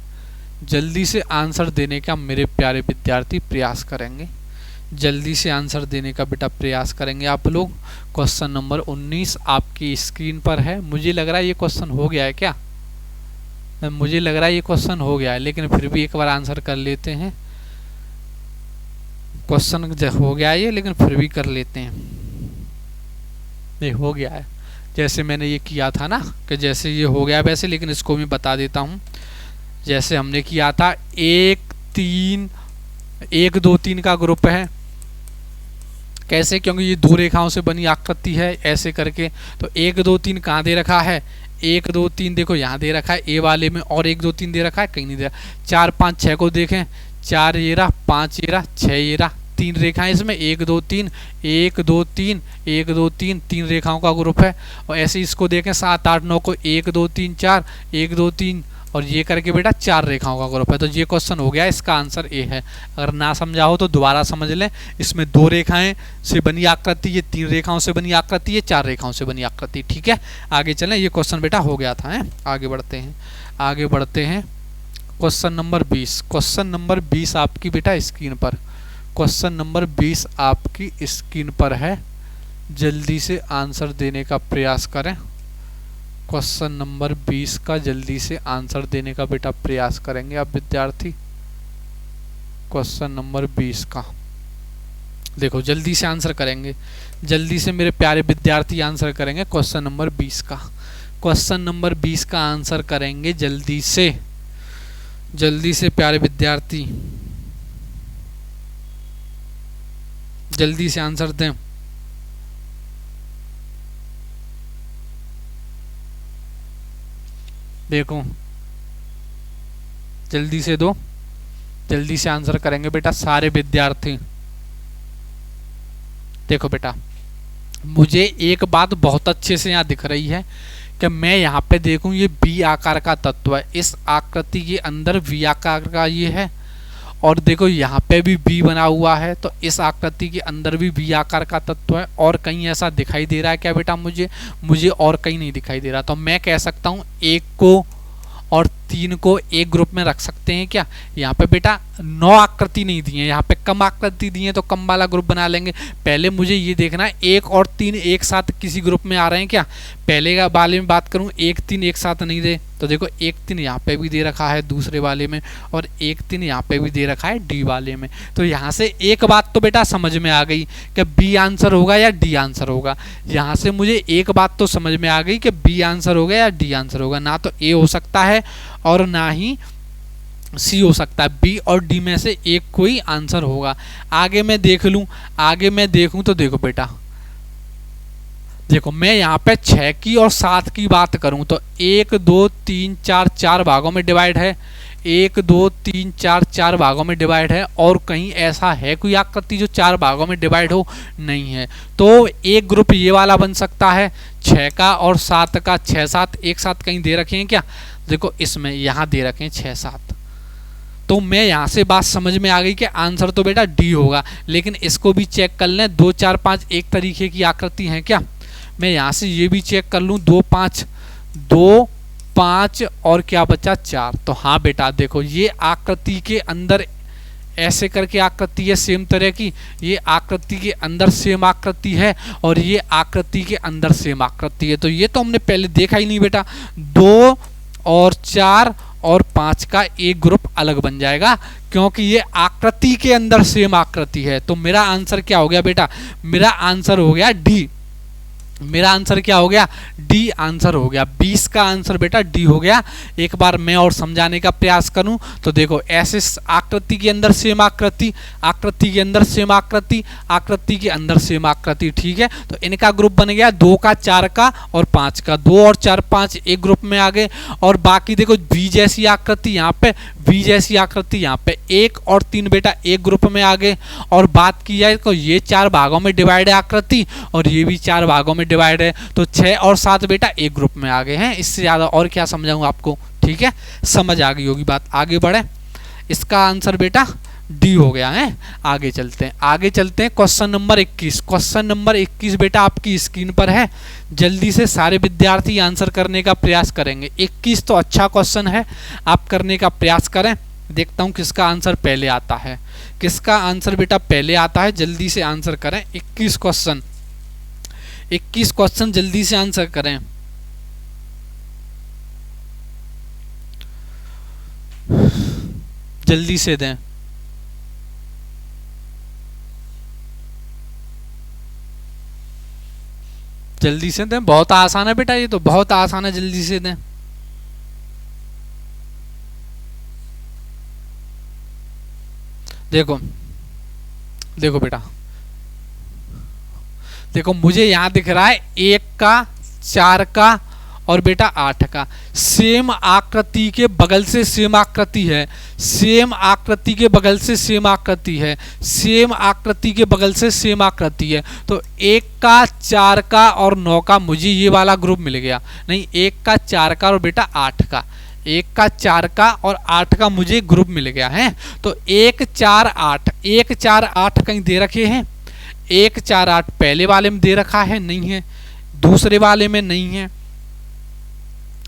जल्दी से आंसर देने का मेरे प्यारे विद्यार्थी प्रयास करेंगे, जल्दी से आंसर देने का बेटा प्रयास करेंगे आप लोग। क्वेश्चन नंबर 19 आपकी स्क्रीन पर है। मुझे लग रहा है ये क्वेश्चन हो गया है क्या, मुझे लग रहा है ये क्वेश्चन हो गया है, लेकिन फिर भी एक बार आंसर कर लेते हैं। क्वेश्चन हो गया है ये, लेकिन फिर भी कर लेते हैं। ये हो गया है, जैसे मैंने ये किया था ना, कि जैसे ये हो गया वैसे, लेकिन इसको मैं बता देता हूँ। जैसे हमने किया था 1 2 3 का ग्रुप है, कैसे, क्योंकि ये 2 रेखाओं से बनी आकृति है, ऐसे करके। तो 1 2 3 कहाँ दे रखा है, 1 2 3 देखो यहाँ दे रखा है ए वाले में, और 1 2 3 दे रखा है, कहीं नहीं दे रखा। 4 5 6 को देखें, 4 ये रहा, 5 ये रहा, 6 ये रहा, 3 रेखाएं इसमें, 1 2 3 1 2 3 1 2 3, 3 रेखाओं का ग्रुप है। और ऐसे इसको देखें 7 8 9 को, 1 2 3 4 1 2 3 और ये करके बेटा 4 रेखाओं का ग्रुप है। तो ये क्वेश्चन हो गया, इसका आंसर ए है। अगर ना समझा हो तो दोबारा समझ लें। इसमें 2 रेखाएं से बनी आकृति, ये 3 रेखाओं से बनी आकृति, ये 4 रेखाओं से बनी आकृति, ठीक है। आगे चलें, ये क्वेश्चन बेटा हो गया था, है। आगे बढ़ते हैं, आगे बढ़ते हैं। क्वेश्चन नंबर 20, क्वेश्चन नंबर 20 आपकी बेटा स्क्रीन पर, क्वेश्चन नंबर 20 आपकी स्क्रीन पर है। जल्दी से आंसर देने का प्रयास करें। क्वेश्चन नंबर 20 का जल्दी से आंसर देने का बेटा प्रयास करेंगे आप विद्यार्थी। क्वेश्चन नंबर 20 का देखो, जल्दी से आंसर करेंगे, जल्दी से मेरे प्यारे विद्यार्थी आंसर करेंगे क्वेश्चन नंबर 20 का। क्वेश्चन नंबर 20 का आंसर करेंगे जल्दी से, जल्दी से प्यारे विद्यार्थी, जल्दी से आंसर दें। देखो जल्दी से दो, जल्दी से आंसर करेंगे बेटा सारे विद्यार्थी। देखो बेटा, मुझे एक बात बहुत अच्छे से यहाँ दिख रही है कि मैं यहाँ पे देखूं, ये बी आकार का तत्व है, इस आकृति के अंदर वी आकार का ये है, और देखो यहाँ पे भी बी बना हुआ है, तो इस आकृति के अंदर भी बी आकार का तत्व है। और कहीं ऐसा दिखाई दे रहा है क्या बेटा? मुझे और कहीं नहीं दिखाई दे रहा। तो मैं कह सकता हूँ 1 को और 3 को एक ग्रुप में रख सकते हैं क्या? यहाँ पे बेटा 9 आकृति नहीं दी है, यहाँ पे कम आकृति दी है, तो कम वाला ग्रुप बना लेंगे। पहले मुझे ये देखना है 1 और 3 एक साथ किसी ग्रुप में आ रहे हैं क्या? पहले का वाले में बात करूँ 1 3 एक साथ नहीं दे, तो देखो 1 3 यहाँ पे भी दे रखा है दूसरे वाले में, और 1 3 यहाँ पे भी दे रखा है डी वाले में। तो यहाँ से एक बात तो बेटा समझ में आ गई कि बी आंसर होगा या डी आंसर होगा। यहाँ से मुझे एक बात तो समझ में आ गई कि बी आंसर होगा या डी आंसर होगा, ना तो ए हो सकता है और ना ही सी हो सकता है। बी और डी में से एक कोई आंसर होगा। आगे मैं देख लूं, आगे मैं देखूं तो देखो बेटा, देखो मैं यहाँ पे 6 की और 7 की बात करूं तो 1 2 3 4 4 भागों में डिवाइड है, 1 2 3 4 4 भागों में डिवाइड है। और कहीं ऐसा है कोई आकृति जो 4 भागों में डिवाइड हो? नहीं है। तो एक ग्रुप ये वाला बन सकता है 6 का और 7 का। 6 7 एक साथ कहीं दे रखे हैं क्या? देखो इसमें यहाँ दे रखे हैं 6 7। तो मैं यहाँ से बात समझ में आ गई कि आंसर तो बेटा डी होगा। लेकिन इसको भी चेक कर लें, 2 4 5 एक तरीके की आकृति है क्या? मैं यहाँ से ये भी चेक कर लूँ, 2 5 और क्या बचा 4। तो हाँ बेटा देखो ये आकृति के अंदर ऐसे करके आकृति है सेम तरह की, ये आकृति के अंदर सेम आकृति है और ये आकृति के अंदर सेम आकृति है। तो ये तो हमने पहले देखा ही नहीं बेटा। 2 और 4 और 5 का एक ग्रुप अलग बन जाएगा क्योंकि ये आकृति के अंदर सेम आकृति है। तो मेरा आंसर क्या हो गया बेटा? मेरा आंसर हो गया डी। मेरा आंसर क्या हो गया? डी आंसर हो गया। 20 का आंसर बेटा डी हो गया। एक बार मैं और समझाने का प्रयास करूं तो देखो ऐसे आकृति के अंदर सेम आकृति, आकृति के अंदर सेम आकृति, आकृति के अंदर सेम आकृति, ठीक है। तो इनका ग्रुप बन गया 2 का 4 का और 5 का। 2 और 4 5 एक ग्रुप में आ गए। और बाकी देखो बी जैसी आकृति यहाँ पे, बी जैसी आकृति यहाँ पे, 1 और 3 बेटा एक ग्रुप में आ गए। और बात की जाए तो ये 4 भागों में डिवाइड है आकृति और ये भी 4 भागों में डिवाइड है। तो 6 और 7 बेटा एक ग्रुप में आ गए हैं। इससे ज्यादा और क्या समझाऊं आपको? ठीक है, समझ आ गई होगी बात। आगे बढ़े, इसका आंसर बेटा डी हो गया है। आगे चलते हैं, आगे चलते हैं। Question number 21। क्वेश्चन नंबर 21 बेटा आपकी स्क्रीन पर है। जल्दी से सारे विद्यार्थी आंसर करने का प्रयास करेंगे। 21 तो अच्छा क्वेश्चन है, आप करने का प्रयास करें। देखता हूं किसका आंसर पहले आता है। किसका आंसर बेटा पहले आता है? जल्दी से आंसर करें। 21 क्वेश्चन जल्दी से आंसर करें। जल्दी से दें। जल्दी से दें, बहुत आसान है बेटा, ये तो बहुत आसान है। जल्दी से दें। देखो देखो बेटा, देखो मुझे यहां दिख रहा है 1 का 4 का और बेटा 8 का। सेम आकृति के बगल से सेम आकृति है, सेम आकृति के बगल से सेम आकृति है, सेम आकृति के बगल से सेम आकृति है। तो 1 का 4 का और 9 का मुझे ये वाला ग्रुप मिल गया। नहीं, 1 का 4 का और बेटा 8 का, 1 का 4 का और 8 का मुझे ग्रुप मिल गया है। तो 1 4 8, 1 4 8 कहीं दे रखे हैं। 1 4 8 पहले वाले में दे रखा है, नहीं है। दूसरे वाले में नहीं है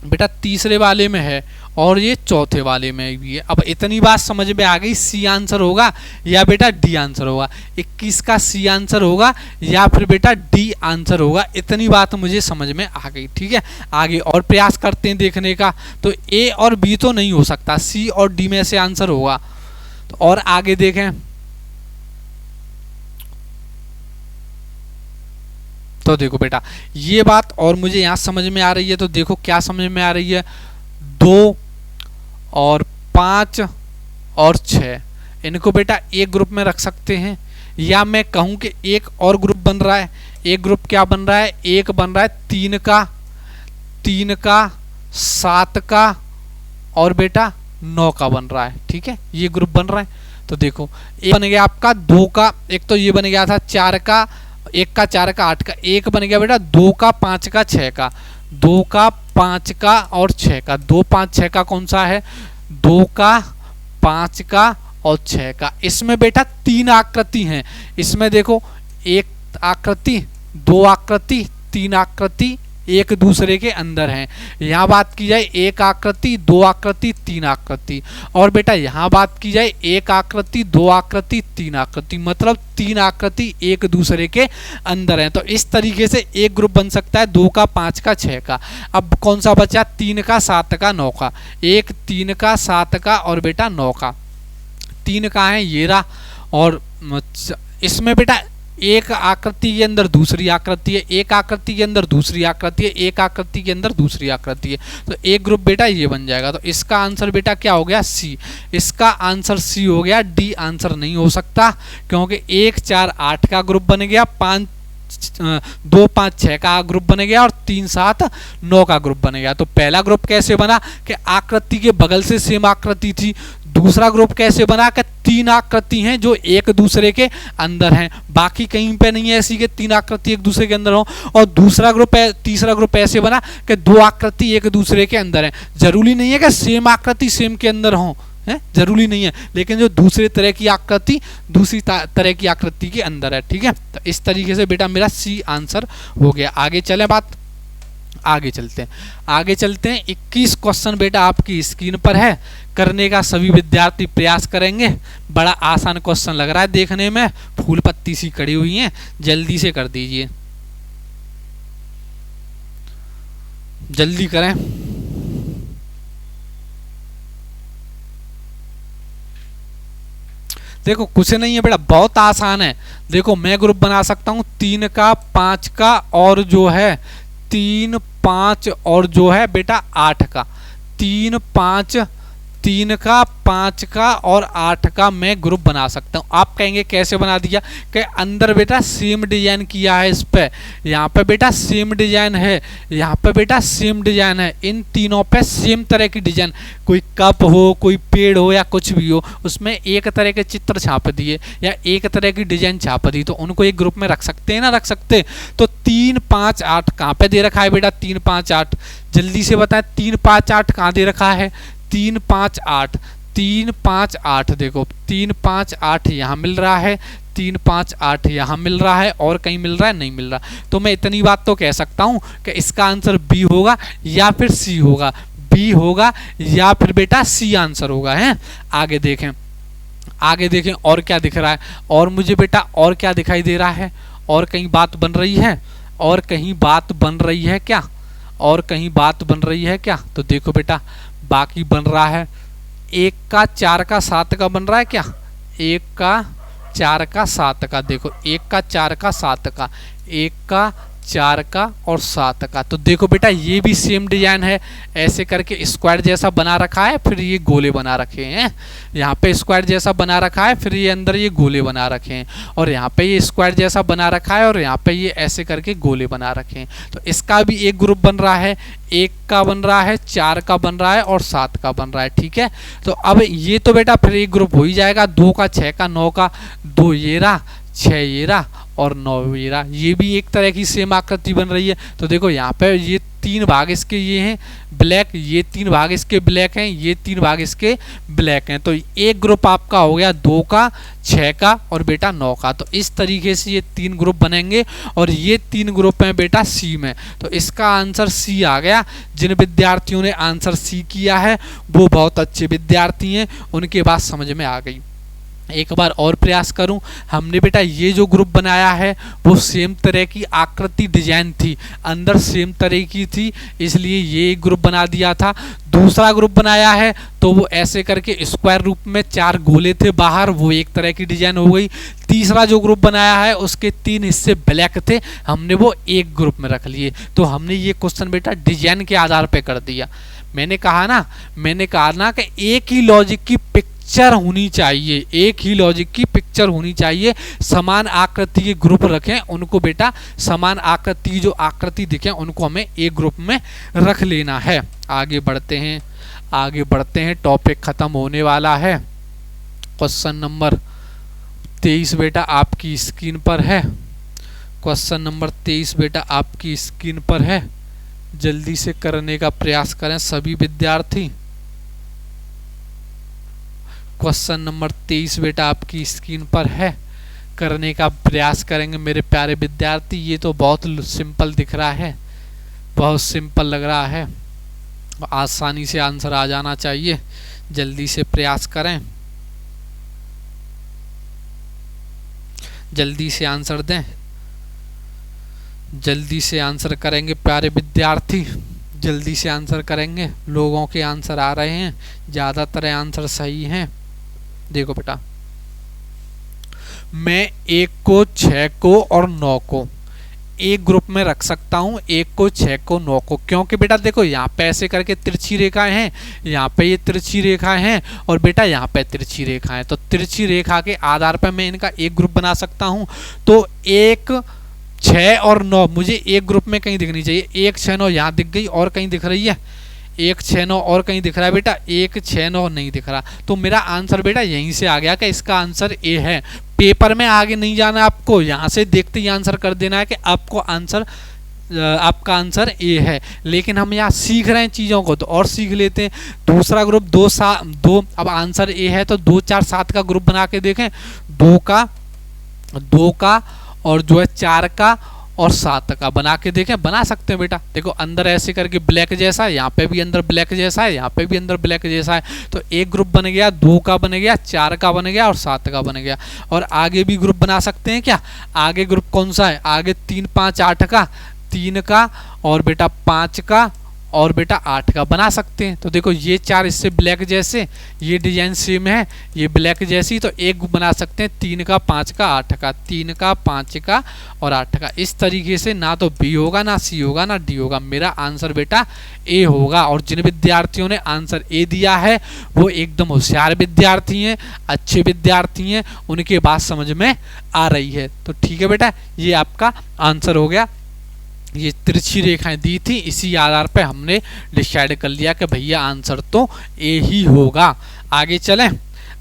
बेटा, तीसरे वाले में है और ये चौथे वाले में भी है। अब इतनी बात समझ में आ गई, सी आंसर होगा या बेटा डी आंसर होगा। 21 का सी आंसर होगा या फिर बेटा डी आंसर होगा। इतनी बात मुझे समझ में आ गई, ठीक है। आगे और प्रयास करते हैं देखने का। तो ए और बी तो नहीं हो सकता, सी और डी में से आंसर होगा। तो और आगे देखें तो देखो बेटा ये बात और मुझे यहां समझ में आ रही है। तो देखो क्या समझ में आ रही है, 2 और 5 और 6 इनको बेटा एक ग्रुप में रख सकते हैं। या मैं कहूं कि एक और ग्रुप बन रहा है। एक ग्रुप क्या बन रहा है? एक बन रहा है 3 का 7 का और बेटा 9 का बन रहा है, ठीक है। ये ग्रुप बन रहा है। तो देखो एक बन गया आपका 2 का, एक तो ये बन गया था 4 का, 1 का 4 का 8 का, एक बन गया बेटा 2 का 5 का 6 का, 2 का 5 का और 6 का। 2 5 6 का कौन सा है? 2 का 5 का और 6 का। इसमें बेटा 3 आकृति हैं। इसमें देखो 1 आकृति, 2 आकृति, 3 आकृति एक दूसरे के अंदर हैं। यहाँ बात की जाए 1 आकृति, 2 आकृति, 3 आकृति, और बेटा यहाँ बात की जाए 1 आकृति, 2 आकृति, 3 आकृति, मतलब 3 आकृति एक दूसरे के अंदर हैं। तो इस तरीके से एक ग्रुप बन सकता है 2 का, 5 का, 6 का। अब कौन सा बचा? 3 का, 7 का, 9 का। 1 3 का, 7 का और बेटा 9 का। 3 का है ये रहा, और इसमें बेटा एक आकृति के अंदर दूसरी आकृति है, एक आकृति के अंदर दूसरी आकृति है, एक आकृति के अंदर दूसरी आकृति है। तो एक ग्रुप बेटा ये बन जाएगा। तो इसका आंसर बेटा क्या हो गया? सी। इसका आंसर सी हो गया। डी आंसर नहीं हो सकता, क्योंकि 1 4 8 का ग्रुप बन गया, 2 5 6 का ग्रुप बन गया, और 3 7 9 का ग्रुप बन गया। तो पहला ग्रुप कैसे बना कि आकृति के बगल से सेम आकृति थी। दूसरा ग्रुप कैसे बना कि 3 आकृति हैं जो एक दूसरे के अंदर हैं, बाकी कहीं पे नहीं है ऐसी कि 3 आकृति एक दूसरे के अंदर हो। और तीसरा ग्रुप ऐसे बना कि 2 आकृति एक दूसरे के अंदर हैं। जरूरी नहीं है कि सेम आकृति सेम के अंदर हो, है जरूरी नहीं है, लेकिन जो दूसरे तरह की आकृति दूसरी तरह की आकृति के अंदर है। ठीक है, तो इस तरीके से बेटा मेरा सी आंसर हो गया। आगे चले आगे चलते हैं 21 क्वेश्चन बेटा आपकी स्क्रीन पर है, करने का सभी विद्यार्थी प्रयास करेंगे। बड़ा आसान क्वेश्चन लग रहा है देखने में, फूल पत्ती सी खड़ी हुई हैं, जल्दी से कर दीजिए, जल्दी करें। देखो कुछ नहीं है बेटा, बहुत आसान है। देखो मैं ग्रुप बना सकता हूं 3 का, 5 का, और जो है 3 5 और जो है बेटा 8 का। 3 5 3 का, 5 का और 8 का मैं ग्रुप बना सकता हूँ। आप कहेंगे कैसे बना दिया? कि अंदर बेटा सेम डिजाइन किया है, इस पे यहाँ पे बेटा सेम डिजाइन है, यहाँ पे बेटा सेम डिजाइन है, इन तीनों पे सेम तरह की डिजाइन, कोई कप हो, कोई पेड़ हो या कुछ भी हो, उसमें एक तरह के चित्र छाप दिए या एक तरह की डिजाइन छाप दी, तो उनको एक ग्रुप में रख सकते हैं ना? रख सकते। तो 3 5 8 कहाँ पे दे रखा है बेटा? 3 5 8 जल्दी से बताएं, 3 5 8 कहाँ दे रखा है? 3 5 8 3 5 8 देखो 3 5 8 यहाँ मिल रहा है, 3 5 8 यहाँ मिल रहा है, और कहीं मिल रहा है? नहीं मिल रहा। तो मैं इतनी बात तो कह सकता हूँ कि इसका आंसर बी होगा या फिर सी होगा, बी होगा या फिर बेटा सी आंसर होगा। है आगे देखें और क्या दिख रहा है, और मुझे बेटा और क्या दिखाई दे रहा है? और कहीं बात बन रही है? और कहीं बात बन रही है क्या? और कहीं बात बन रही है क्या? तो देखो बेटा बाकी बन रहा है 1 का 4 का 7 का बन रहा है क्या? 1 का 4 का 7 का, देखो 1 का 4 का 7 का, 1 का 4 का और 7 का। तो देखो बेटा ये भी सेम डिजाइन है, ऐसे करके स्क्वायर जैसा बना रखा है, फिर ये गोले बना रखे हैं। यहाँ पे स्क्वायर जैसा बना रखा है, फिर ये अंदर ये गोले बना रखे हैं, और यहाँ पे ये स्क्वायर जैसा बना रखा है, और यहाँ पे ये ऐसे करके गोले बना रखे हैं। तो इसका भी एक ग्रुप बन रहा है, 1 का बन रहा है, 4 का बन रहा है और 7 का बन रहा है। ठीक है, तो अब ये तो बेटा फिर एक ग्रुप हो ही जाएगा। 2 का, 6 का, 9 का, 2 ये रहा, 6 ये रहा और 9 ये रहा। ये भी एक तरह की सेम आकृति बन रही है। तो देखो यहाँ पे ये 3 भाग इसके ये हैं ब्लैक, ये 3 भाग इसके ब्लैक हैं, ये 3 भाग इसके ब्लैक हैं। तो एक ग्रुप आपका हो गया 2 का, 6 का और बेटा 9 का। तो इस तरीके से ये 3 ग्रुप बनेंगे, और ये 3 ग्रुप हैं बेटा सी में। तो इसका आंसर सी आ गया। जिन विद्यार्थियों ने आंसर सी किया है वो बहुत अच्छे विद्यार्थी हैं, उनके बात समझ में आ गई। एक बार और प्रयास करूं। हमने बेटा ये जो ग्रुप बनाया है वो सेम तरह की आकृति डिजाइन थी, अंदर सेम तरह की थी, इसलिए ये एक ग्रुप बना दिया था। दूसरा ग्रुप बनाया है तो वो ऐसे करके स्क्वायर रूप में 4 गोले थे बाहर, वो एक तरह की डिजाइन हो गई। तीसरा जो ग्रुप बनाया है उसके 3 हिस्से ब्लैक थे, हमने वो एक ग्रुप में रख लिए। तो हमने ये क्वेश्चन बेटा डिजाइन के आधार पर कर दिया। मैंने कहा ना कि एक ही लॉजिक की पिक्चर होनी चाहिए, एक ही लॉजिक की पिक्चर होनी चाहिए। समान आकृति के ग्रुप रखें, उनको बेटा समान आकृति की जो आकृति दिखे उनको हमें एक ग्रुप में रख लेना है। आगे बढ़ते हैं, टॉपिक खत्म होने वाला है। क्वेश्चन नंबर 23 बेटा आपकी स्क्रीन पर है। क्वेश्चन नंबर 23 बेटा आपकी स्क्रीन पर है, जल्दी से करने का प्रयास करें सभी विद्यार्थी। क्वेश्चन नंबर 23 बेटा आपकी स्क्रीन पर है, करने का प्रयास करेंगे मेरे प्यारे विद्यार्थी। ये तो बहुत सिंपल दिख रहा है, बहुत सिंपल लग रहा है, आसानी से आंसर आ जाना चाहिए। जल्दी से प्रयास करें, जल्दी से आंसर दें, जल्दी से आंसर करेंगे प्यारे विद्यार्थी, जल्दी से आंसर करेंगे। लोगों के आंसर आ रहे हैं, ज़्यादातर आंसर सही हैं। देखो बेटा, मैं 1 को 6 को और 9 को एक ग्रुप में रख सकता हूँ, 1 को 6 को 9 को, क्योंकि बेटा देखो यहाँ पे ऐसे करके तिरछी रेखाएं हैं, यहाँ पे ये तिरछी रेखाएं हैं और बेटा यहाँ पे तिरछी रेखाएं, तो तिरछी रेखा के आधार पर मैं इनका एक ग्रुप बना सकता हूँ। तो 1 6 और 9 मुझे एक ग्रुप में कहीं दिखनी चाहिए। 1 6 9 यहाँ दिख गई, और कहीं दिख रही है? 1 6 9 और कहीं दिख रहा है बेटा? 1 6 9 नहीं दिख रहा। तो मेरा आंसर बेटा यहीं से आ गया कि इसका आंसर ए है। पेपर में आगे नहीं जाना आपको, यहाँ से देखते ही आंसर कर देना है कि आपको आंसर, आपका आंसर ए है। लेकिन हम यहाँ सीख रहे हैं चीज़ों को, तो और सीख लेते हैं। दूसरा ग्रुप 2 अब आंसर ए है तो 2 4 7 का ग्रुप बना के देखें। 2 का और जो है 4 का और 7 का बना के देखें, बना सकते हैं बेटा। देखो अंदर ऐसे करके ब्लैक जैसा है, यहाँ पे भी अंदर ब्लैक जैसा है, यहाँ पे भी अंदर ब्लैक जैसा है, तो एक ग्रुप बन गया, 2 का बन गया, 4 का बन गया और 7 का बन गया। और आगे भी ग्रुप बना सकते हैं क्या? आगे ग्रुप कौन सा है? आगे 3 5 8 का, 3 का और बेटा 5 का और बेटा 8 का बना सकते हैं। तो देखो ये 4 इससे ब्लैक जैसे, ये डिजाइन सेम है, ये ब्लैक जैसी, तो एक बना सकते हैं 3 का 5 का 8 का, 3 का 5 का और 8 का। इस तरीके से ना तो बी होगा, ना सी होगा, ना डी होगा, मेरा आंसर बेटा ए होगा। और जिन विद्यार्थियों ने आंसर ए दिया है वो एकदम होशियार विद्यार्थी हैं, अच्छे विद्यार्थी हैं, उनके बात समझ में आ रही है। तो ठीक है बेटा, ये आपका आंसर हो गया। ये तिरछी रेखाएं दी थी, इसी आधार पे हमने डिसाइड कर लिया कि भैया आंसर तो ए ही होगा। आगे चलें,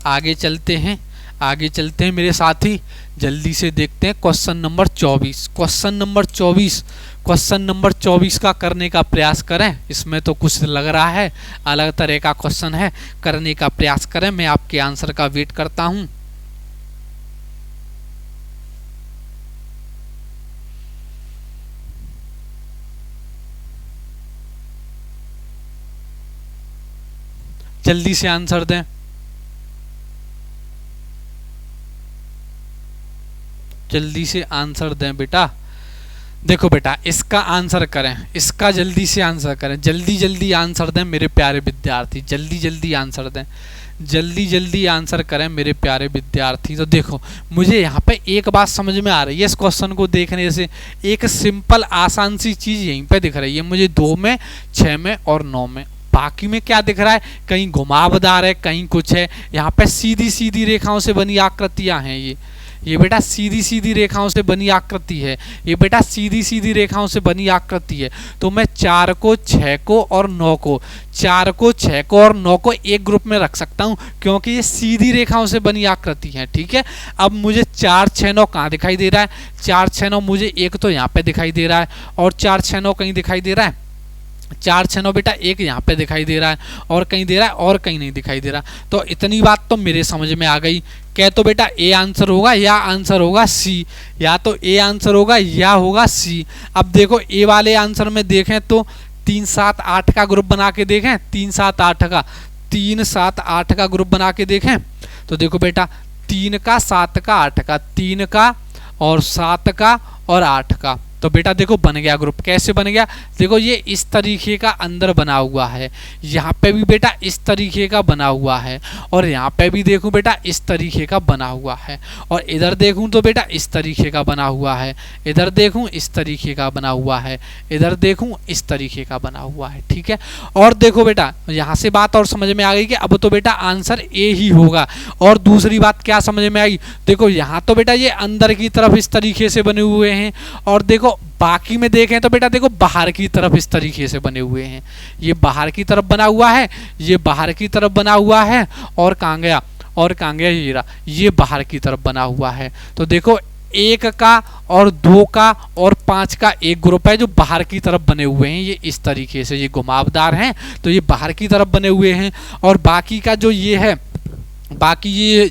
आगे चलते हैं, आगे चलते हैं मेरे साथी, जल्दी से देखते हैं question number 24। Question number 24, question number 24 का करने का प्रयास करें। इसमें तो कुछ लग रहा है अलग तरह का क्वेश्चन है, करने का प्रयास करें। मैं आपके आंसर का वेट करता हूं। जल्दी से आंसर दें, जल्दी से आंसर दें बेटा। देखो बेटा, इसका आंसर करें, इसका जल्दी से आंसर करें, जल्दी जल्दी आंसर दें मेरे प्यारे विद्यार्थी, जल्दी जल्दी आंसर दें, जल्दी जल्दी आंसर करें मेरे प्यारे विद्यार्थी। तो देखो मुझे यहाँ पे एक बात समझ में आ रही है इस क्वेश्चन को देखने से, एक सिंपल आसान सी चीज़ यहीं पे दिख रही है मुझे, 2 में 6 में और 9 में। बाकी में क्या दिख रहा है? कहीं घुमावदार है, कहीं कुछ है। यहाँ पे सीधी सीधी रेखाओं से बनी आकृतियां हैं, ये बेटा सीधी सीधी रेखाओं से बनी आकृति है, ये बेटा सीधी सीधी रेखाओं से बनी आकृति है। तो मैं 4 को 6 को और 9 को, 4 को 6 को और 9 को एक ग्रुप में रख सकता हूँ, क्योंकि ये सीधी रेखाओं से बनी आकृति है। ठीक है, अब मुझे 4 6 9 कहाँ दिखाई दे रहा है? 4 6 9 मुझे एक तो यहाँ पे दिखाई दे रहा है, और 4 6 9 कहीं दिखाई दे रहा है? 4 6 9 बेटा एक यहाँ पे दिखाई दे रहा है, और कहीं दे रहा है, और कहीं नहीं दिखाई दे रहा। तो इतनी बात तो मेरे समझ में आ गई। क्या तो बेटा ए आंसर होगा या आंसर होगा सी, या तो ए आंसर होगा या होगा सी। अब देखो ए वाले आंसर में देखें तो 3 7 8 का ग्रुप बना के देखें, 3 7 8 का, 3 7 8 का ग्रुप बना के देखें। तो देखो बेटा 3 का 7 का 8 का, 3 का और 7 का और 8 का, तो बेटा देखो बन गया ग्रुप। कैसे बन गया? देखो ये इस तरीके का अंदर बना हुआ है, यहाँ पे भी बेटा इस तरीके का बना हुआ है, और यहाँ पे भी देखूं बेटा इस तरीके का बना हुआ है, और इधर देखूं तो बेटा इस तरीके का बना हुआ है, इधर देखूं इस तरीके का बना हुआ है, इधर देखूं इस तरीके का बना हुआ है। ठीक है, और देखो बेटा यहाँ से बात और समझ में आ गई कि अब तो बेटा आंसर ए ही होगा। और दूसरी बात क्या समझ में आई? देखो यहाँ तो बेटा ये अंदर की तरफ इस तरीके से बने हुए हैं, और देखो बाकी में देखें तो बेटा देखो बाहर की तरफ इस तरीके से बने हुए हैं। ये बाहर की तरफ बना हुआ है, ये बाहर की तरफ बना हुआ है, और कहाँ गया? और कहाँ गया? ये रहा, ये बाहर की तरफ बना हुआ है। तो देखो 1 का और 2 का और 5 का एक ग्रुप है जो बाहर की तरफ बने हुए हैं, ये इस तरीके से, ये घुमावदार हैं तो ये बाहर की तरफ बने हुए हैं। और बाकी का जो ये है बाकी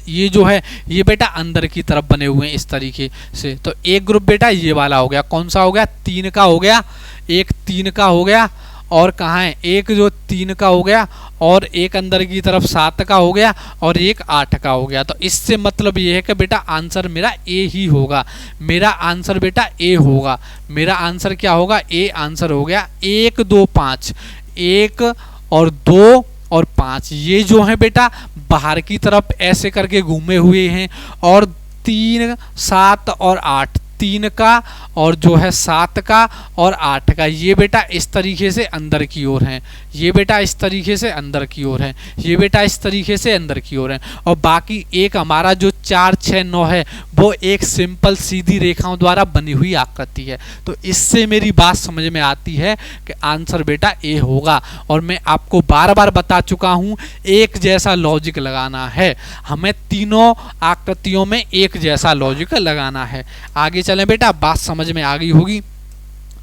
ये जो है ये बेटा अंदर की तरफ बने हुए हैं इस तरीके से। तो एक ग्रुप बेटा ये वाला हो गया, कौन सा हो गया, 3 का हो गया, एक 3 का हो गया, और कहाँ है एक जो 3 का हो गया, और एक अंदर की तरफ 7 का हो गया, और एक 8 का हो गया। तो इससे मतलब ये है कि बेटा आंसर मेरा ए ही होगा, मेरा आंसर बेटा ए होगा। मेरा आंसर क्या होगा, ए आंसर हो गया। 1 2 5, 1 और 2 और 5 ये जो है बेटा बाहर की तरफ ऐसे करके घूमे हुए हैं, और 3 7 और 8, 3 का और जो है 7 का और 8 का, ये बेटा इस तरीके से अंदर की ओर है, ये बेटा इस तरीके से अंदर की ओर है, ये बेटा इस तरीके से अंदर की ओर है। और बाकी एक हमारा जो 4 6 9 है वो एक सिंपल सीधी रेखाओं द्वारा बनी हुई आकृति है। तो इससे मेरी बात समझ में आती है कि आंसर बेटा ए होगा। और मैं आपको बार बार बता चुका हूं एक जैसा लॉजिक लगाना है, हमें तीनों आकृतियों में एक जैसा लॉजिक लगाना है। आगे चलें बेटा, बात समझ में आ गई होगी।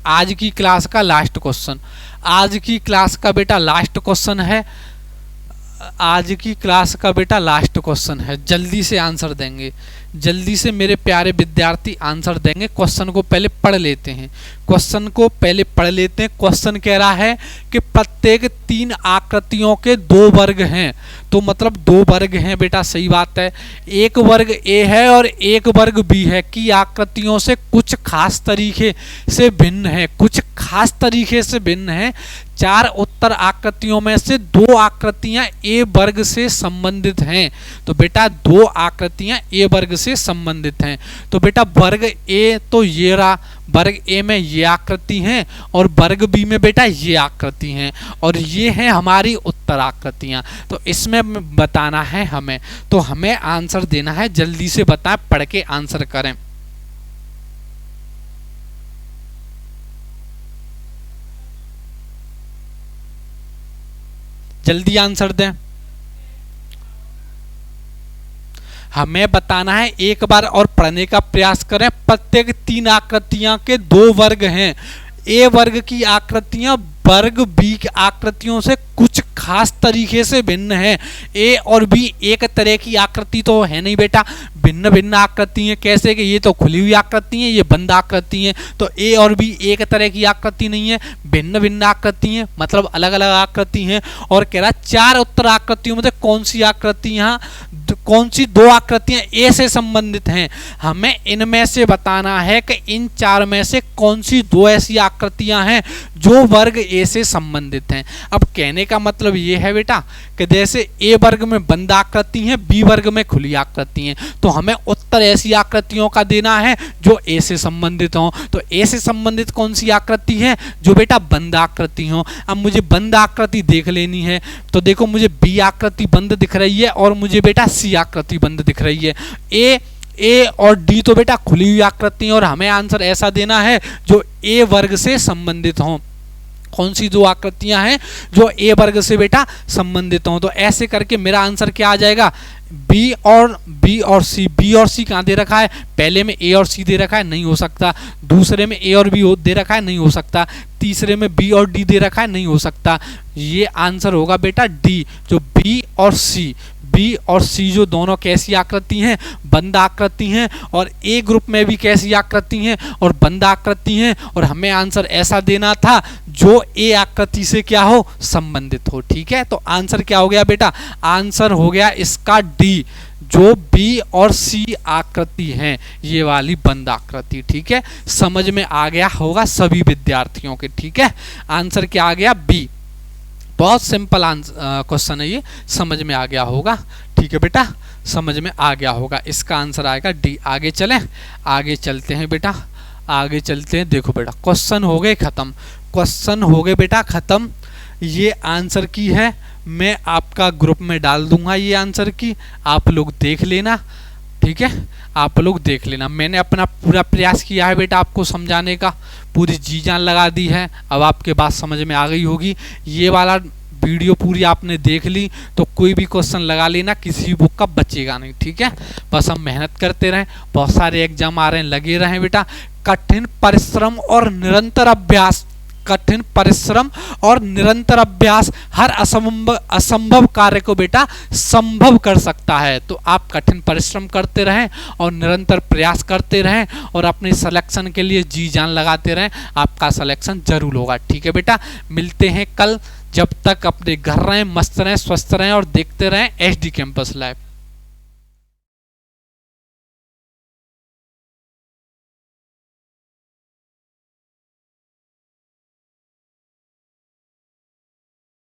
आज की क्लास का लास्ट क्वेश्चन, आज की क्लास का बेटा लास्ट क्वेश्चन है, आज की क्लास का बेटा लास्ट क्वेश्चन है। जल्दी से आंसर देंगे, जल्दी से मेरे प्यारे विद्यार्थी आंसर देंगे। क्वेश्चन को पहले पढ़ लेते हैं, क्वेश्चन को पहले पढ़ लेते हैं। क्वेश्चन कह रहा है कि प्रत्येक 3 आकृतियों के 2 वर्ग हैं। तो मतलब 2 वर्ग हैं बेटा, सही बात है। एक वर्ग ए है और एक वर्ग बी है कि आकृतियों से कुछ खास तरीके से भिन्न है, कुछ खास तरीके से भिन्न है। 4 उत्तर आकृतियों में से 2 आकृतियां ए वर्ग से संबंधित हैं। तो बेटा 2 आकृतियां ए वर्ग से संबंधित हैं। तो बेटा वर्ग ए तो ये रहा, वर्ग ए में ये आकृति हैं, और वर्ग बी में बेटा ये आकृति हैं, और ये हैं हमारी उत्तर आकृतियां। तो इसमें बताना है हमें, तो हमें आंसर देना है। जल्दी से बताएं, पढ़ के आंसर करें। जल्दी आंसर दें, हमें बताना है। एक बार और पढ़ने का प्रयास करें। प्रत्येक 3 आकृतियां के 2 वर्ग हैं। ए वर्ग की आकृतियां वर्ग बी की आकृतियों से कुछ खास तरीके से भिन्न है। ए और बी एक तरह की आकृति तो है नहीं बेटा, भिन्न भिन्न आकृति है। कैसे कि ये तो खुली हुई आकृति है, ये बंद आकृति है। तो ए और बी एक तरह की आकृति नहीं है, भिन्न भिन्न आकृति है, मतलब अलग अलग आकृति है। और कह रहा 4 उत्तर आकृतियों में से कौन सी आकृतियां, कौन सी 2 आकृतियां ए से संबंधित हैं। हमें इनमें से बताना है कि इन 4 में से कौन सी 2 ऐसी आकृतियां हैं जो वर्ग ए से संबंधित हैं। अब कहने का मतलब ये है बेटा कि जैसे ए वर्ग में बंद आकृति है, बी वर्ग में खुली आकृति है, तो हमें उत्तर ऐसी आकृतियों का देना है जो ए से संबंधित हो। तो ए से संबंधित कौन सी आकृति है, जो बेटा बंद आकृति हो। अब मुझे बंद आकृति देख लेनी है। तो देखो मुझे बी आकृति बंद दिख रही है, और मुझे बेटा सी आकृति बंद दिख रही है। ए और डी तो बेटा खुली हुई आकृति है, और हमें आंसर ऐसा देना है जो ए वर्ग से संबंधित हो। कौन सी 2 आकृतियां हैं जो ए वर्ग से बेटा संबंधित हों। तो ऐसे करके मेरा आंसर क्या आ जाएगा, बी और सी। बी और सी कहाँ दे रखा है, पहले में ए और सी दे रखा है, नहीं हो सकता। दूसरे में ए और बी दे रखा है, नहीं हो सकता। तीसरे में बी और डी दे रखा है, नहीं हो सकता। ये आंसर होगा बेटा डी, जो बी और सी जो दोनों कैसी आकृति हैं, बंद आकृति हैं। और ए ग्रुप में भी कैसी आकृति हैं, और बंद आकृति हैं। और हमें आंसर ऐसा देना था जो ए आकृति से क्या हो, संबंधित हो। ठीक है, तो आंसर क्या हो गया बेटा, आंसर हो गया इसका डी, जो बी और सी आकृति हैं, ये वाली बंद आकृति। ठीक है, समझ में आ गया होगा सभी विद्यार्थियों के। ठीक है, आंसर क्या आ गया, बी। बहुत सिंपल क्वेश्चन है ये, समझ में आ गया होगा। ठीक है बेटा, समझ में आ गया होगा। इसका आंसर आएगा डी। आगे चलें, आगे चलते हैं बेटा, आगे चलते हैं। देखो बेटा क्वेश्चन हो गए खत्म, क्वेश्चन हो गए बेटा खत्म। ये आंसर की है, मैं आपका ग्रुप में डाल दूंगा ये आंसर की, आप लोग देख लेना। ठीक है, आप लोग देख लेना। मैंने अपना पूरा प्रयास किया है बेटा आपको समझाने का, पूरी जी जान लगा दी है। अब आपके बात समझ में आ गई होगी। ये वाला वीडियो पूरी आपने देख ली तो कोई भी क्वेश्चन लगा लेना, किसी बुक का बचेगा नहीं। ठीक है, बस हम मेहनत करते रहें, बहुत सारे एग्जाम आ रहे हैं, लगे रहें बेटा। कठिन परिश्रम और निरंतर अभ्यास कठिन परिश्रम और निरंतर अभ्यास हर असंभव कार्य को बेटा संभव कर सकता है। तो आप कठिन परिश्रम करते रहें और निरंतर प्रयास करते रहें और अपने सिलेक्शन के लिए जी जान लगाते रहें, आपका सिलेक्शन जरूर होगा। ठीक है बेटा, मिलते हैं कल। जब तक अपने घर रहें, मस्त रहें, स्वस्थ रहें और देखते रहें एचडी कैंपस लाइव।